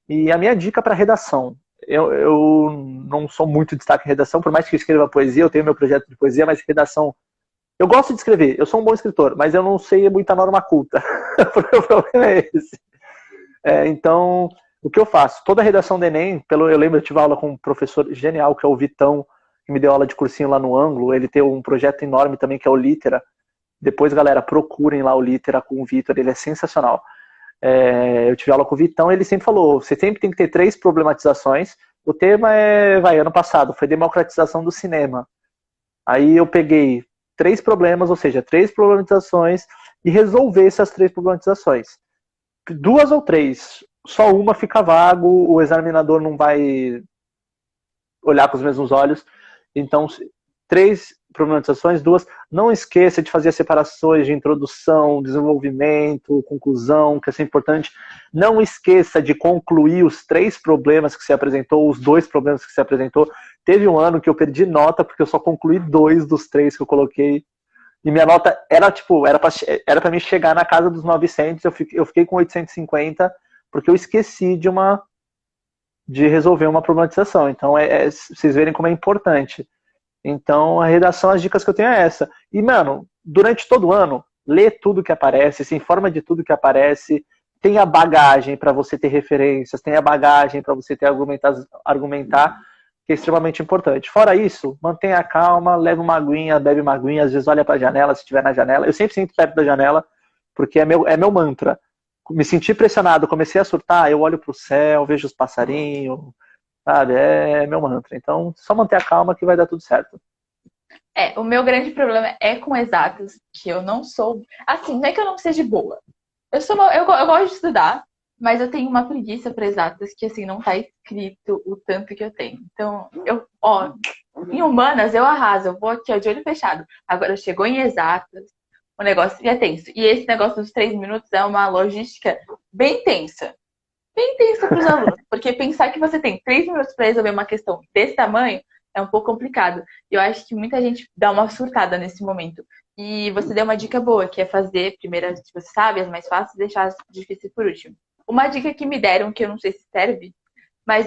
S2: E a minha dica para redação, eu não sou muito destaque em redação, por mais que eu escreva poesia, eu tenho meu projeto de poesia, mas redação, eu gosto de escrever, eu sou um bom escritor, mas eu não sei muita norma culta. O problema é esse. Então, o que eu faço? Toda a redação do Enem, eu lembro, eu tive aula com um professor genial, que é o Vitão, que me deu aula de cursinho lá no Ângulo, ele tem um projeto enorme também, que é o Litera. Depois, galera, procurem lá o Litera com o Vitor, ele é sensacional. Eu tive aula com o Vitão, ele sempre falou, você sempre tem que ter 3 problematizações. O tema ano passado, foi democratização do cinema. Aí eu peguei 3 problemas, ou seja, 3 problematizações, e resolver essas 3 problematizações. 2 ou 3, só uma fica vago, o examinador não vai olhar com os mesmos olhos. Então, 3 problematizações, 2. Não esqueça de fazer as separações de introdução, desenvolvimento, conclusão, que é importante. Não esqueça de concluir os 3 problemas que você apresentou, os 2 problemas que você apresentou. Teve um ano que eu perdi nota porque eu só concluí 2 dos 3 que eu coloquei. E minha nota era para mim chegar na casa dos 900, eu fiquei com 850 porque eu esqueci de resolver uma problematização. Então, vocês verem como é importante. Então, a redação, as dicas que eu tenho é essa. E, mano, durante todo o ano, lê tudo que aparece, se informa de tudo que aparece, tenha bagagem para você ter referências, tenha bagagem para você ter argumentar, que é extremamente importante. Fora isso, mantenha a calma, leve uma aguinha, bebe uma aguinha, às vezes olha para a janela, se estiver na janela. Eu sempre sinto perto da janela, porque é meu mantra. Me senti pressionado, comecei a surtar, eu olho para o céu, vejo os passarinhos, sabe? É meu mantra. Então, só manter a calma que vai dar tudo certo.
S1: O meu grande problema é com exatas, que eu não sou... Assim, não é que eu não seja boa. Eu gosto de estudar, mas eu tenho uma preguiça para exatas que, assim, não tá escrito o tanto que eu tenho. Então, em humanas eu arraso, eu vou aqui, ó, de olho fechado. Agora, chegou em exatas, o negócio é tenso. E esse negócio dos 3 minutos é uma logística bem tensa. Bem tensa para os alunos, porque pensar que você tem 3 minutos para resolver uma questão desse tamanho é um pouco complicado. Eu acho que muita gente dá uma surtada nesse momento. E você deu uma dica boa, que é fazer primeiro as que você sabe, as mais fáceis, e deixar as difíceis por último. Uma dica que me deram, que eu não sei se serve, mas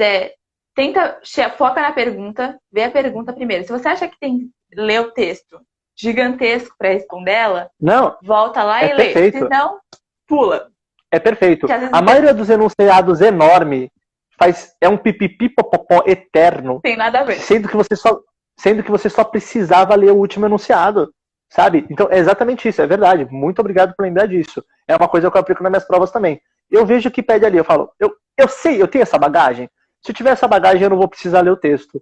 S1: foca na pergunta, vê a pergunta primeiro. Se você acha que tem lê o texto gigantesco para responder ela,
S2: não,
S1: volta lá e lê. Se não, pula.
S2: É perfeito. A maioria dos enunciados enorme é um pipipipopopó eterno.
S1: Tem nada a ver.
S2: Sendo que você só precisava ler o último enunciado, sabe? Então, é exatamente isso, é verdade. Muito obrigado por lembrar disso. É uma coisa que eu aplico nas minhas provas também. Eu vejo o que pede ali, eu falo, eu sei, eu tenho essa bagagem. Se eu tiver essa bagagem, eu não vou precisar ler o texto.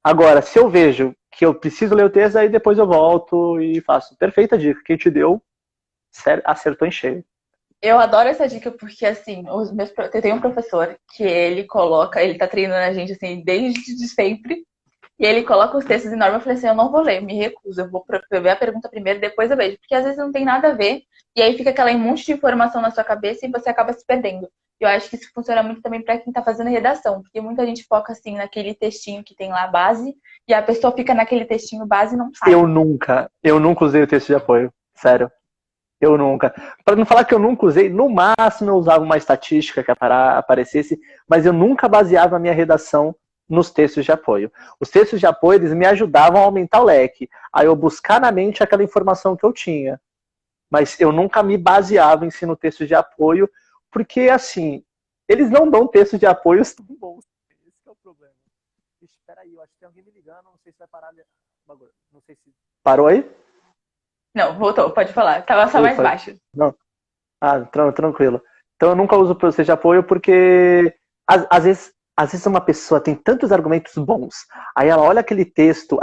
S2: Agora, se eu vejo que eu preciso ler o texto, aí depois eu volto e faço. Perfeita dica. Quem te deu, acertou em cheio.
S1: Eu adoro essa dica porque, assim, eu tenho um professor que ele tá treinando a gente, assim, desde sempre. E ele coloca os textos enormes, eu falei assim, eu não vou ler, me recuso, eu vou ver a pergunta primeiro, depois eu vejo. Porque às vezes não tem nada a ver, e aí fica aquela monte de informação na sua cabeça e você acaba se perdendo. Eu acho que isso funciona muito também para quem tá fazendo redação, porque muita gente foca assim naquele textinho que tem lá a base, e a pessoa fica naquele textinho base e não sai.
S2: Eu nunca usei o texto de apoio, sério. Eu nunca. Para não falar que eu nunca usei, no máximo eu usava uma estatística que aparecesse, mas eu nunca baseava a minha redação nos textos de apoio. Os textos de apoio, eles me ajudavam a aumentar o leque, a eu buscar na mente aquela informação que eu tinha. Mas eu nunca me baseava em si no texto de apoio, porque, assim, eles não dão textos de apoio tão bons. Esse é o problema. Espera aí, eu acho que tem alguém me ligando, não sei se vai parar. Não sei se... Parou aí?
S1: Não, voltou, pode falar. Tava só mais baixo.
S2: Não. Ah, tranquilo. Então eu nunca uso o processo de apoio porque às vezes uma pessoa tem tantos argumentos bons, aí ela olha aquele texto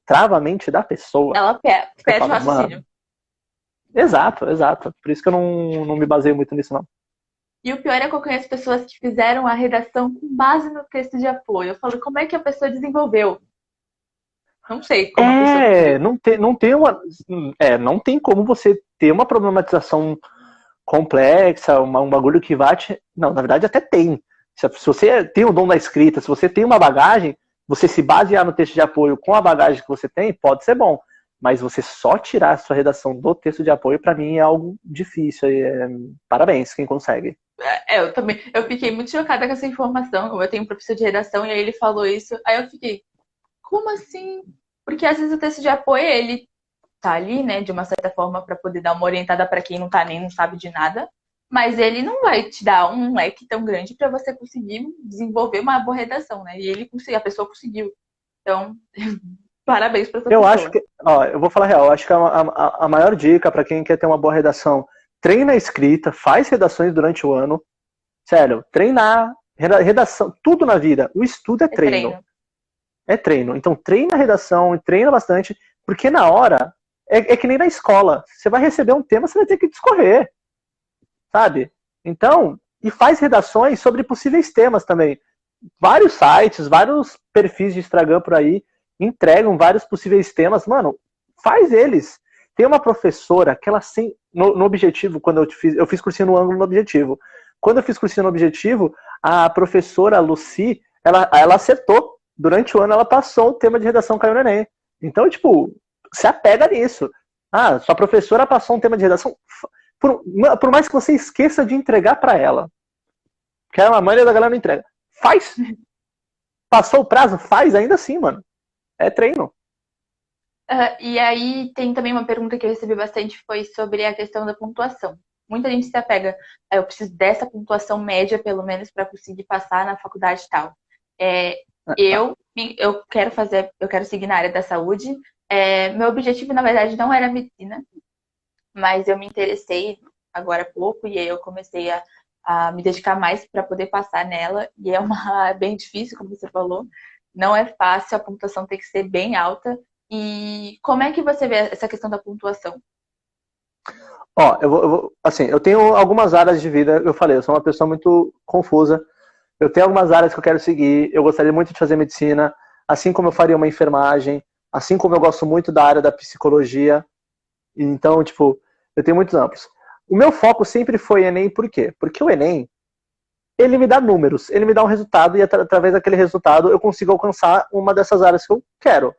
S2: trava a mente da pessoa.
S1: Ela perde o raciocínio.
S2: Exato. Por isso que eu não me baseio muito nisso, não.
S1: E o pior é que eu conheço pessoas que fizeram a redação com base no texto de apoio. Eu falo, como é que a pessoa desenvolveu? Não sei como a pessoa
S2: não tem como você ter uma problematização complexa, um bagulho que bate. Não, na verdade até tem. Se você tem o dom da escrita, se você tem uma bagagem, você se basear no texto de apoio com a bagagem que você tem, pode ser bom. Mas você só tirar a sua redação do texto de apoio, para mim, é algo difícil. Parabéns, quem consegue.
S1: Eu também. Eu fiquei muito chocada com essa informação. Eu tenho um professor de redação e aí ele falou isso. Aí eu fiquei, como assim? Porque às vezes o texto de apoio, ele tá ali, né, de uma certa forma, para poder dar uma orientada para quem não tá nem não sabe de nada. Mas ele não vai te dar um leque tão grande para você conseguir desenvolver uma boa redação, né? E ele conseguiu, a pessoa conseguiu. Então, parabéns para essa pessoa.
S2: Acho que, eu vou falar a real, eu acho que a maior dica para quem quer ter uma boa redação, treina a escrita, faz redações durante o ano. Sério, treinar, redação, tudo na vida. O estudo é treino. É treino. Então treina a redação, treina bastante, porque na hora, é que nem na escola. Você vai receber um tema, você vai ter que discorrer. Sabe? Então, e faz redações sobre possíveis temas também. Vários sites, vários perfis de Instagram por aí entregam vários possíveis temas. Mano, faz eles. Tem uma professora que ela no Objetivo, quando eu fiz cursinho no ângulo no Objetivo. Quando eu fiz cursinho no Objetivo, a professora Lucy, ela acertou. Durante o ano ela passou o tema de redação, caiu no Enem. Então, tipo, se apega nisso. Ah, sua professora passou um tema de redação. Por mais que você esqueça de entregar para ela, porque a maioria da galera não entrega, faz. Passou o prazo, faz ainda assim, mano. É treino.
S1: E aí tem também uma pergunta que eu recebi bastante, foi sobre a questão da pontuação. Muita gente se apega, eu preciso dessa pontuação média, pelo menos, para conseguir passar na faculdade e tal. Eu quero seguir na área da saúde. Meu objetivo, na verdade, não era medicina, mas eu me interessei agora há pouco e aí eu comecei a me dedicar mais para poder passar nela. E é bem difícil, como você falou. Não é fácil, a pontuação tem que ser bem alta. E como é que você vê essa questão da pontuação?
S2: Eu tenho algumas áreas de vida, eu falei, eu sou uma pessoa muito confusa. Eu tenho algumas áreas que eu quero seguir, eu gostaria muito de fazer medicina, assim como eu faria uma enfermagem, assim como eu gosto muito da área da psicologia. Então, tipo, eu tenho muitos amplos. O meu foco sempre foi Enem, por quê? Porque o Enem, ele me dá números, ele me dá um resultado e através daquele resultado eu consigo alcançar uma dessas áreas que eu quero.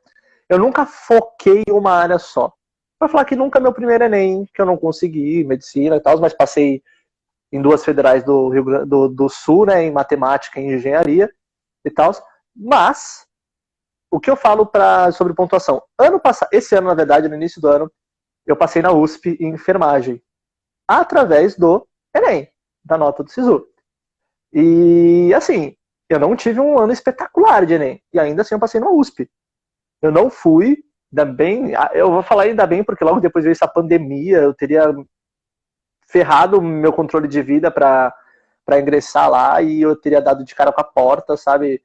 S2: Eu nunca foquei em uma área só. Pra falar que nunca meu primeiro Enem, que eu não consegui, medicina e tal, mas passei em duas federais do Rio Grande do Sul, né, em matemática e engenharia e tal. Mas, o que eu falo sobre pontuação? Esse ano, na verdade, no início do ano, eu passei na USP em enfermagem, através do Enem, da nota do SISU. E, assim, eu não tive um ano espetacular de Enem, e ainda assim eu passei na USP. Eu não fui, ainda bem, eu vou falar ainda bem, porque logo depois veio essa pandemia, eu teria ferrado meu controle de vida para ingressar lá e eu teria dado de cara com a porta, sabe?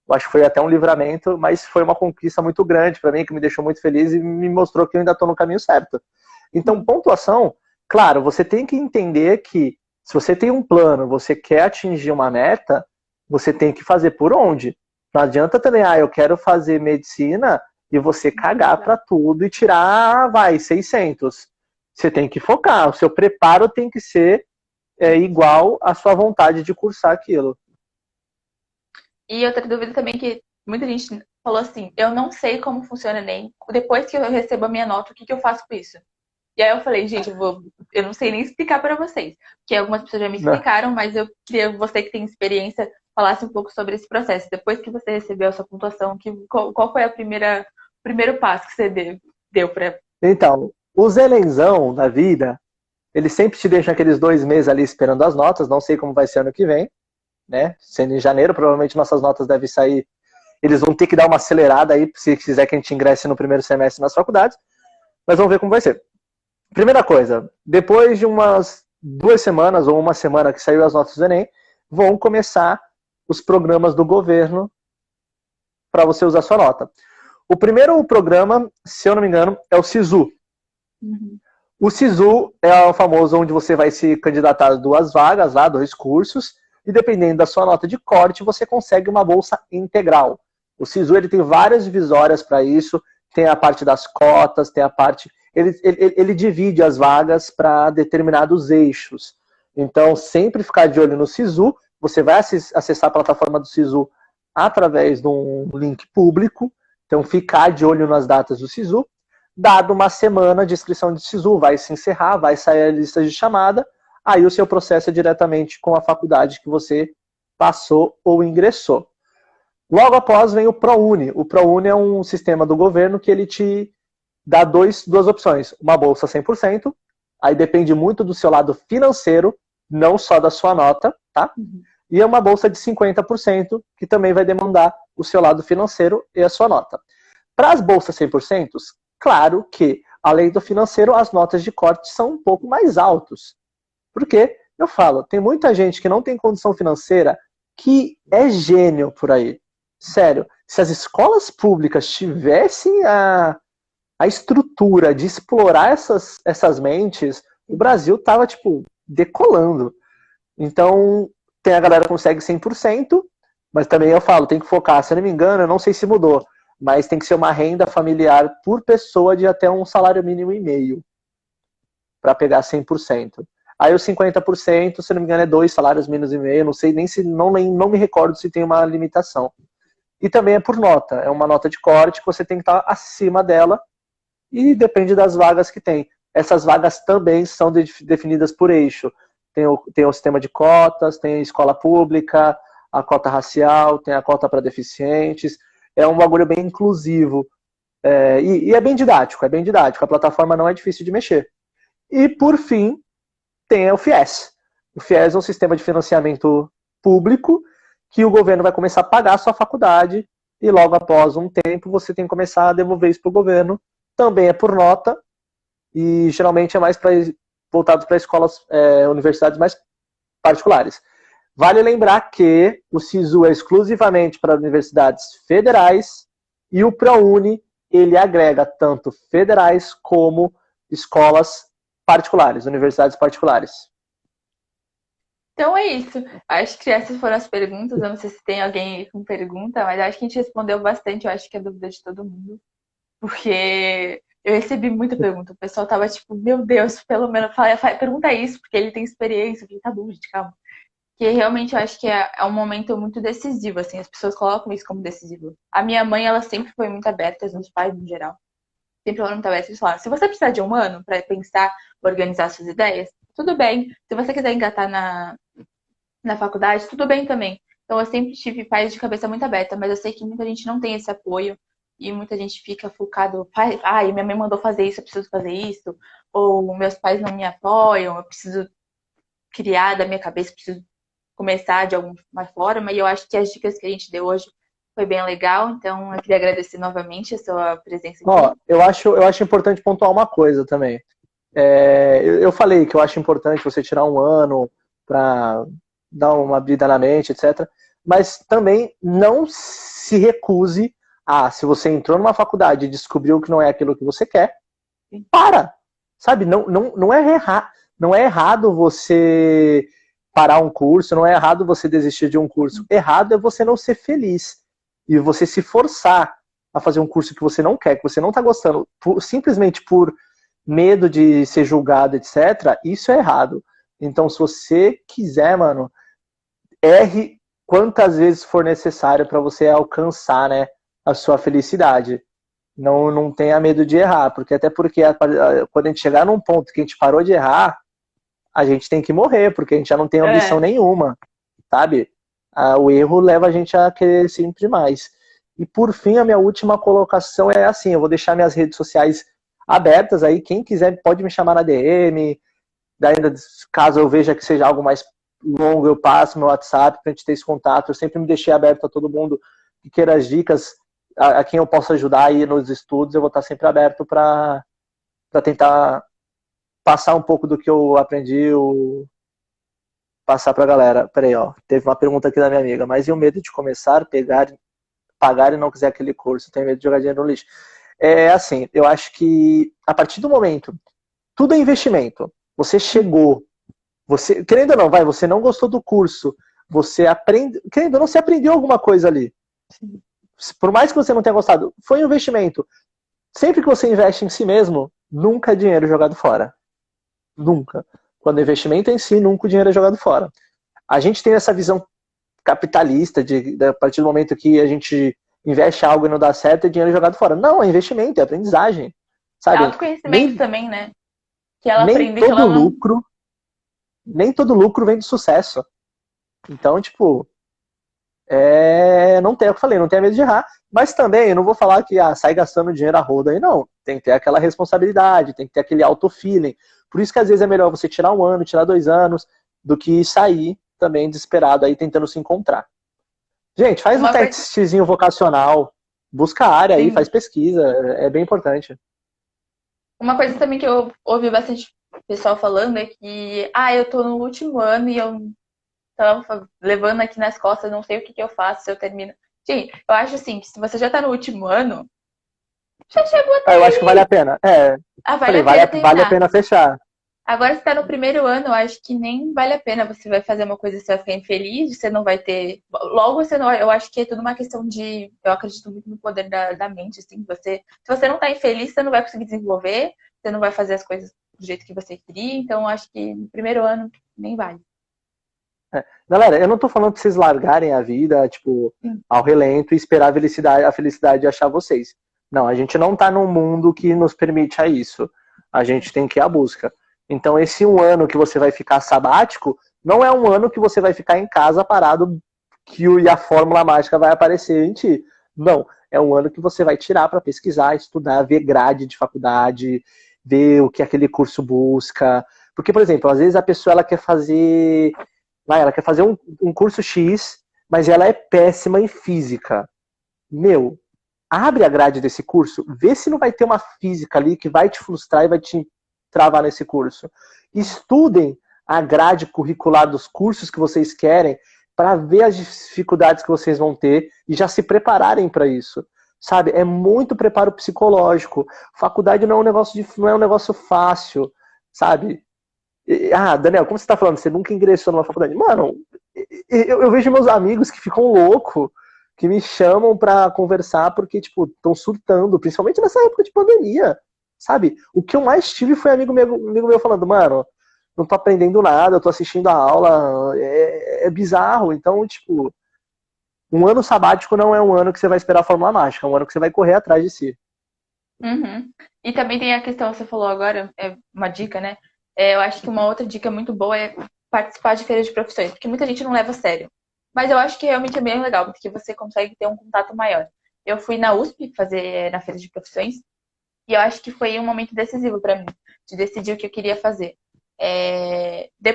S2: Eu acho que foi até um livramento, mas foi uma conquista muito grande para mim, que me deixou muito feliz e me mostrou que eu ainda estou no caminho certo. Então, pontuação, claro, você tem que entender que se você tem um plano, você quer atingir uma meta, você tem que fazer por onde. Não adianta também, eu quero fazer medicina e você cagar para tudo e tirar, 600. Você tem que focar, o seu preparo tem que ser igual à sua vontade de cursar aquilo.
S1: E outra dúvida também que muita gente falou assim, eu não sei como funciona o Enem. Depois que eu recebo a minha nota, o que eu faço com isso? E aí eu falei, gente, eu não sei nem explicar para vocês. Porque algumas pessoas já me explicaram, mas eu queria que você que tem experiência falasse um pouco sobre esse processo. Depois que você recebeu a sua pontuação, qual foi o primeiro passo que você deu para...
S2: Então, os Enemzão na vida, eles sempre te deixam aqueles 2 meses ali esperando as notas, não sei como vai ser ano que vem, né? Sendo em janeiro, provavelmente nossas notas devem sair. Eles vão ter que dar uma acelerada aí, se quiser que a gente ingresse no primeiro semestre nas faculdades, mas vamos ver como vai ser. Primeira coisa, depois de umas 2 semanas ou uma semana que saiu as notas do Enem, vão começar os programas do governo para você usar sua nota. O primeiro programa, se eu não me engano, é o SISU.
S1: Uhum.
S2: O SISU é o famoso onde você vai se candidatar a 2 vagas lá, 2 cursos, e dependendo da sua nota de corte, você consegue uma bolsa integral. O SISU ele tem várias divisórias para isso, tem a parte das cotas, tem a parte... Ele divide as vagas para determinados eixos. Então, sempre ficar de olho no SISU, você vai acessar a plataforma do SISU através de um link público, então ficar de olho nas datas do SISU. Dado uma semana de inscrição de SISU, vai se encerrar, vai sair a lista de chamada, aí o seu processo é diretamente com a faculdade que você passou ou ingressou. Logo após vem o ProUni. O ProUni é um sistema do governo que ele te dá 2 opções. Uma bolsa 100%, aí depende muito do seu lado financeiro, não só da sua nota, tá? E é uma bolsa de 50%, que também vai demandar o seu lado financeiro e a sua nota. Para as bolsas 100%, claro que, além do financeiro, as notas de corte são um pouco mais altas. Porque, eu falo, tem muita gente que não tem condição financeira que é gênio por aí. Sério, se as escolas públicas tivessem a estrutura de explorar essas mentes, o Brasil tava, decolando. Então, tem a galera que consegue 100%, mas também eu falo, tem que focar. Se eu não me engano, eu não sei se mudou, mas tem que ser uma renda familiar por pessoa de até um salário mínimo e meio para pegar 100%. Aí os 50%, se não me engano, é 2 salários mínimos e meio, não sei nem se, não me recordo se tem uma limitação. E também é por nota, é uma nota de corte que você tem que estar acima dela e depende das vagas que tem. Essas vagas também são definidas por eixo. Tem o sistema de cotas, tem a escola pública, a cota racial, tem a cota para deficientes. É um bagulho bem inclusivo. E é bem didático, A plataforma não é difícil de mexer. E, por fim, tem o FIES. O FIES é um sistema de financiamento público que o governo vai começar a pagar a sua faculdade e logo após um tempo você tem que começar a devolver isso para o governo. Também é por nota e geralmente é mais voltado para escolas, universidades mais particulares. Vale lembrar que o SISU é exclusivamente para universidades federais e o ProUni ele agrega tanto federais como escolas particulares, universidades particulares.
S1: Então é isso. Acho que essas foram as perguntas. Eu não sei se tem alguém aí com pergunta, mas acho que a gente respondeu bastante. Eu acho que é dúvida de todo mundo. Porque eu recebi muita pergunta. O pessoal tava tipo, meu Deus, pelo menos pergunta isso, porque ele tem experiência. Eu falei, tá bom, gente, calma. Que realmente eu acho que é um momento muito decisivo, assim. As pessoas colocam isso como decisivo. A minha mãe, ela sempre foi muito aberta, os meus pais, no geral. Sempre foram muito abertos. Eles falaram, se você precisar de um ano para pensar, organizar suas ideias, tudo bem. Se você quiser engatar na faculdade, tudo bem também. Então eu sempre tive pais de cabeça muito aberta, mas eu sei que muita gente não tem esse apoio e muita gente fica focado, minha mãe mandou fazer isso, eu preciso fazer isso, ou meus pais não me apoiam, eu preciso criar da minha cabeça, preciso começar de alguma forma, e eu acho que as dicas que a gente deu hoje foi bem legal, então eu queria agradecer novamente a sua presença aqui.
S2: Eu acho importante pontuar uma coisa também. Eu falei que eu acho importante você tirar um ano para dar uma vida na mente, etc. Mas também não se recuse se você entrou numa faculdade e descobriu que não é aquilo que você quer, para! Sabe, não é errado você parar um curso, não é errado você desistir de um curso. Errado é você não ser feliz. e você se forçar a fazer um curso que você não quer, que você não está gostando, simplesmente por medo de ser julgado, etc., isso é errado. Então, se você quiser, mano, erre quantas vezes for necessário para você alcançar, né, a sua felicidade. Não tenha medo de errar, porque até porque quando a gente chegar num ponto que a gente parou de errar, a gente tem que morrer, porque a gente já não tem ambição nenhuma, sabe? O erro leva a gente a querer sempre mais. E por fim, a minha última colocação é assim, eu vou deixar minhas redes sociais abertas aí, quem quiser pode me chamar na DM, daí caso eu veja que seja algo mais longo, eu passo meu WhatsApp pra gente ter esse contato, eu sempre me deixei aberto a todo mundo que queira as dicas, a quem eu posso ajudar aí nos estudos, eu vou estar sempre aberto para tentar passar um pouco do que eu aprendi, passar pra galera. Peraí, ó, teve uma pergunta aqui da minha amiga, mas e o medo de começar, pagar e não quiser aquele curso? Tem medo de jogar dinheiro no lixo? É assim, eu acho que a partir do momento, tudo é investimento. Você chegou, você, querendo ou não, você não gostou do curso, você aprende, querendo ou não, você aprendeu alguma coisa ali. Por mais que você não tenha gostado, foi um investimento. Sempre que você investe em si mesmo, nunca é dinheiro jogado fora. Nunca. Quando o investimento é em si, nunca o dinheiro é jogado fora. A gente tem essa visão capitalista de a partir do momento que a gente investe algo e não dá certo, é dinheiro jogado fora. Não, é investimento, é aprendizagem.
S1: É
S2: Sabe?
S1: autoconhecimento também, né? Que ela
S2: Nem
S1: aprende que
S2: todo
S1: ela não.
S2: lucro, nem todo lucro vem de sucesso. Então, tipo, não tem o que eu falei, não tenha medo de errar. Mas também, eu não vou falar que sai gastando dinheiro a roda aí, não. Tem que ter aquela responsabilidade, tem que ter aquele auto-feeling. Por isso que às vezes é melhor você tirar 1 ano, tirar 2 anos, do que sair também desesperado aí tentando se encontrar. Gente, faz um
S1: Uma coisa.
S2: testezinho vocacional, busca a área aí,
S1: Sim.
S2: faz pesquisa, é bem importante.
S1: Uma coisa também que eu ouvi bastante pessoal falando é que, eu tô no último ano e eu tô levando aqui nas costas, não sei o que que eu faço se eu termino. Gente, eu acho assim, que se você já tá no último ano, já chegou até
S2: Eu acho que vale
S1: aí.
S2: a pena.
S1: Vale
S2: Falei,
S1: a pena
S2: vale a
S1: tentar.
S2: pena fechar.
S1: Agora, se tá no primeiro ano, eu acho que nem vale a pena. Você vai fazer uma coisa, você vai ficar infeliz, você não vai ter. Logo, você não. Eu acho que é tudo uma questão de. Eu acredito muito no poder da mente, assim. Se você não tá infeliz, você não vai conseguir desenvolver, você não vai fazer as coisas do jeito que você queria. Então, eu acho que no primeiro ano nem vale.
S2: Galera, eu não tô falando pra vocês largarem a vida, tipo,
S1: Sim.
S2: ao relento e esperar a felicidade de achar vocês. Não, a gente não tá num mundo que nos permite a isso. A gente tem que ir à busca. Então, esse 1 ano que você vai ficar sabático, não é 1 ano que você vai ficar em casa parado e a fórmula mágica vai aparecer em ti. Não, é 1 ano que você vai tirar para pesquisar, estudar, ver grade de faculdade, ver o que aquele curso busca. Porque, por exemplo, às vezes a pessoa ela quer fazer ela quer fazer um curso X, mas ela é péssima em física. Meu, abre a grade desse curso, vê se não vai ter uma física ali que vai te frustrar e vai te travar nesse curso. Estudem a grade curricular dos cursos que vocês querem para ver as dificuldades que vocês vão ter e já se prepararem para isso. Sabe? É muito preparo psicológico. Faculdade não é um negócio fácil, sabe? Daniel, como você tá falando? Você nunca ingressou numa faculdade. Mano, eu vejo meus amigos que ficam loucos, que me chamam pra conversar porque, tipo, estão surtando, principalmente nessa época de pandemia, sabe? O que eu mais tive foi amigo meu falando, mano, não tô aprendendo nada, eu tô assistindo a aula, é bizarro. Então, tipo, 1 ano sabático não é 1 ano que você vai esperar a fórmula mágica, é 1 ano que você vai correr atrás de si.
S1: Uhum. E também tem a questão, você falou agora, é uma dica, né? Eu acho que uma outra dica muito boa é participar de feiras de profissões, porque muita gente não leva a sério. Mas eu acho que realmente é bem legal, porque você consegue ter um contato maior. Eu fui na USP fazer na feira de profissões, e eu acho que foi um momento decisivo para mim, de decidir o que eu queria fazer.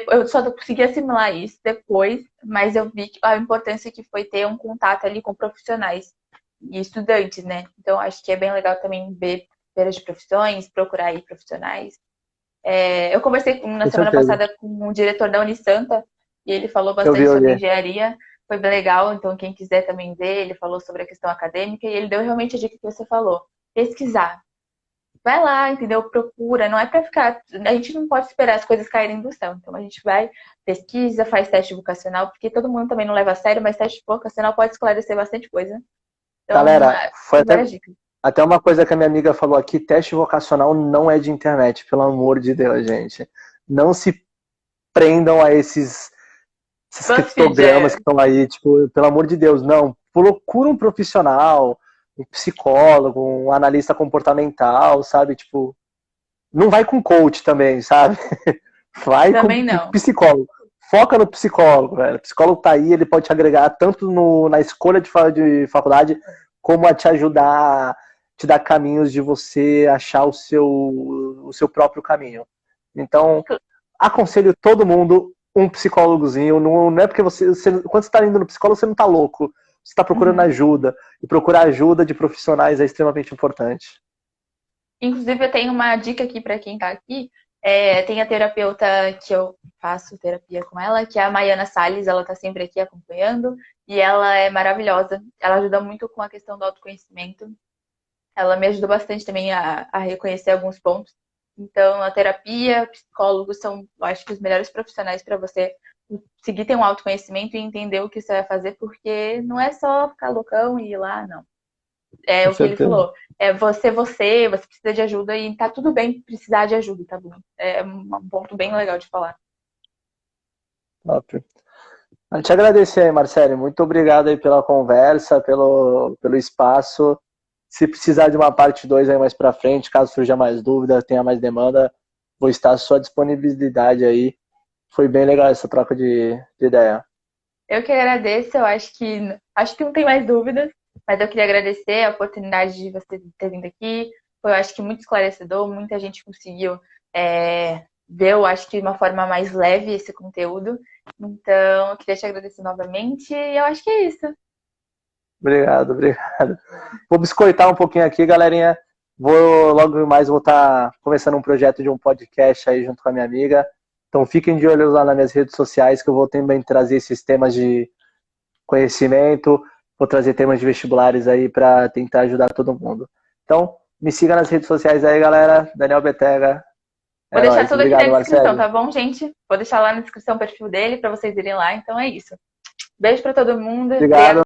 S1: Eu só consegui assimilar isso depois, mas eu vi a importância que foi ter um contato ali com profissionais e estudantes, né? Então, acho que é bem legal também ver feiras de profissões, procurar aí profissionais. Eu conversei na
S2: Com
S1: semana
S2: certeza.
S1: passada com o diretor da Unisanta e ele falou
S2: Eu vi
S1: bastante sobre
S2: hoje.
S1: engenharia. Foi bem legal, então quem quiser também ver, ele falou sobre a questão acadêmica e ele deu realmente a dica que você falou. Pesquisar. Vai lá, entendeu? Procura. Não é pra ficar. A gente não pode esperar as coisas caírem do céu. Então a gente vai, pesquisa, faz teste vocacional, porque todo mundo também não leva a sério, mas teste vocacional pode esclarecer bastante coisa. Então,
S2: Galera, foi
S1: tem várias dicas.
S2: até uma coisa que a minha amiga falou aqui, teste vocacional não é de internet, pelo amor de Deus, gente. Não se prendam a esses
S1: BuzzFeed
S2: criptogramas
S1: é.
S2: que estão aí, tipo, pelo amor de Deus, não. Procura um profissional, um psicólogo, um analista comportamental, sabe? Tipo, não vai com coach também, sabe? Vai com
S1: Também não.
S2: psicólogo. Foca no psicólogo, velho. O psicólogo tá aí, ele pode te agregar tanto na escolha de faculdade, como a te ajudar, te dar caminhos de você achar o seu próprio caminho. Então, aconselho todo mundo um psicólogozinho. Não é porque quando você está indo no psicólogo, você não está louco. Você está procurando
S1: Uhum.
S2: ajuda. E procurar ajuda de profissionais é extremamente importante.
S1: Inclusive, eu tenho uma dica aqui para quem está aqui. Tem a terapeuta que eu faço terapia com ela, que é a Maiana Salles. Ela está sempre aqui acompanhando e ela é maravilhosa. Ela ajuda muito com a questão do autoconhecimento. Ela me ajudou bastante também a reconhecer alguns pontos. Então, a terapia, psicólogos são, eu acho que, os melhores profissionais para você conseguir ter um autoconhecimento e entender o que você vai fazer, porque não é só ficar loucão e ir lá, não. É
S2: Com
S1: o que ele
S2: certeza.
S1: falou. Você precisa de ajuda e tá tudo bem precisar de ajuda, tá bom? É um ponto bem legal de falar.
S2: Top. Eu te agradecer aí, Marcelo. Muito obrigado aí pela conversa, pelo espaço. Se precisar de uma parte 2 aí mais pra frente, caso surja mais dúvida, tenha mais demanda, vou estar à sua disponibilidade aí. Foi bem legal essa troca de ideia.
S1: Eu que agradeço, eu acho que não tem mais dúvidas, mas eu queria agradecer a oportunidade de você ter vindo aqui. Foi, eu acho que muito esclarecedor, muita gente conseguiu ver, eu acho que de uma forma mais leve esse conteúdo. Então, eu queria te agradecer novamente e eu acho que é isso.
S2: Obrigado, obrigado. Vou biscoitar um pouquinho aqui, galerinha. Logo mais vou estar começando um projeto de um podcast aí junto com a minha amiga. Então fiquem de olho lá nas minhas redes sociais que eu vou também trazer esses temas de conhecimento, vou trazer temas de vestibulares aí para tentar ajudar todo mundo. Então, me siga nas redes sociais aí, galera. Daniel Betega.
S1: Vou
S2: É
S1: deixar
S2: nóis.
S1: tudo aqui na
S2: Obrigado,
S1: descrição,
S2: Marcelo.
S1: tá bom, gente? Vou deixar lá na descrição o perfil dele para vocês irem lá. Então é isso. Beijo para todo mundo.
S2: Obrigado.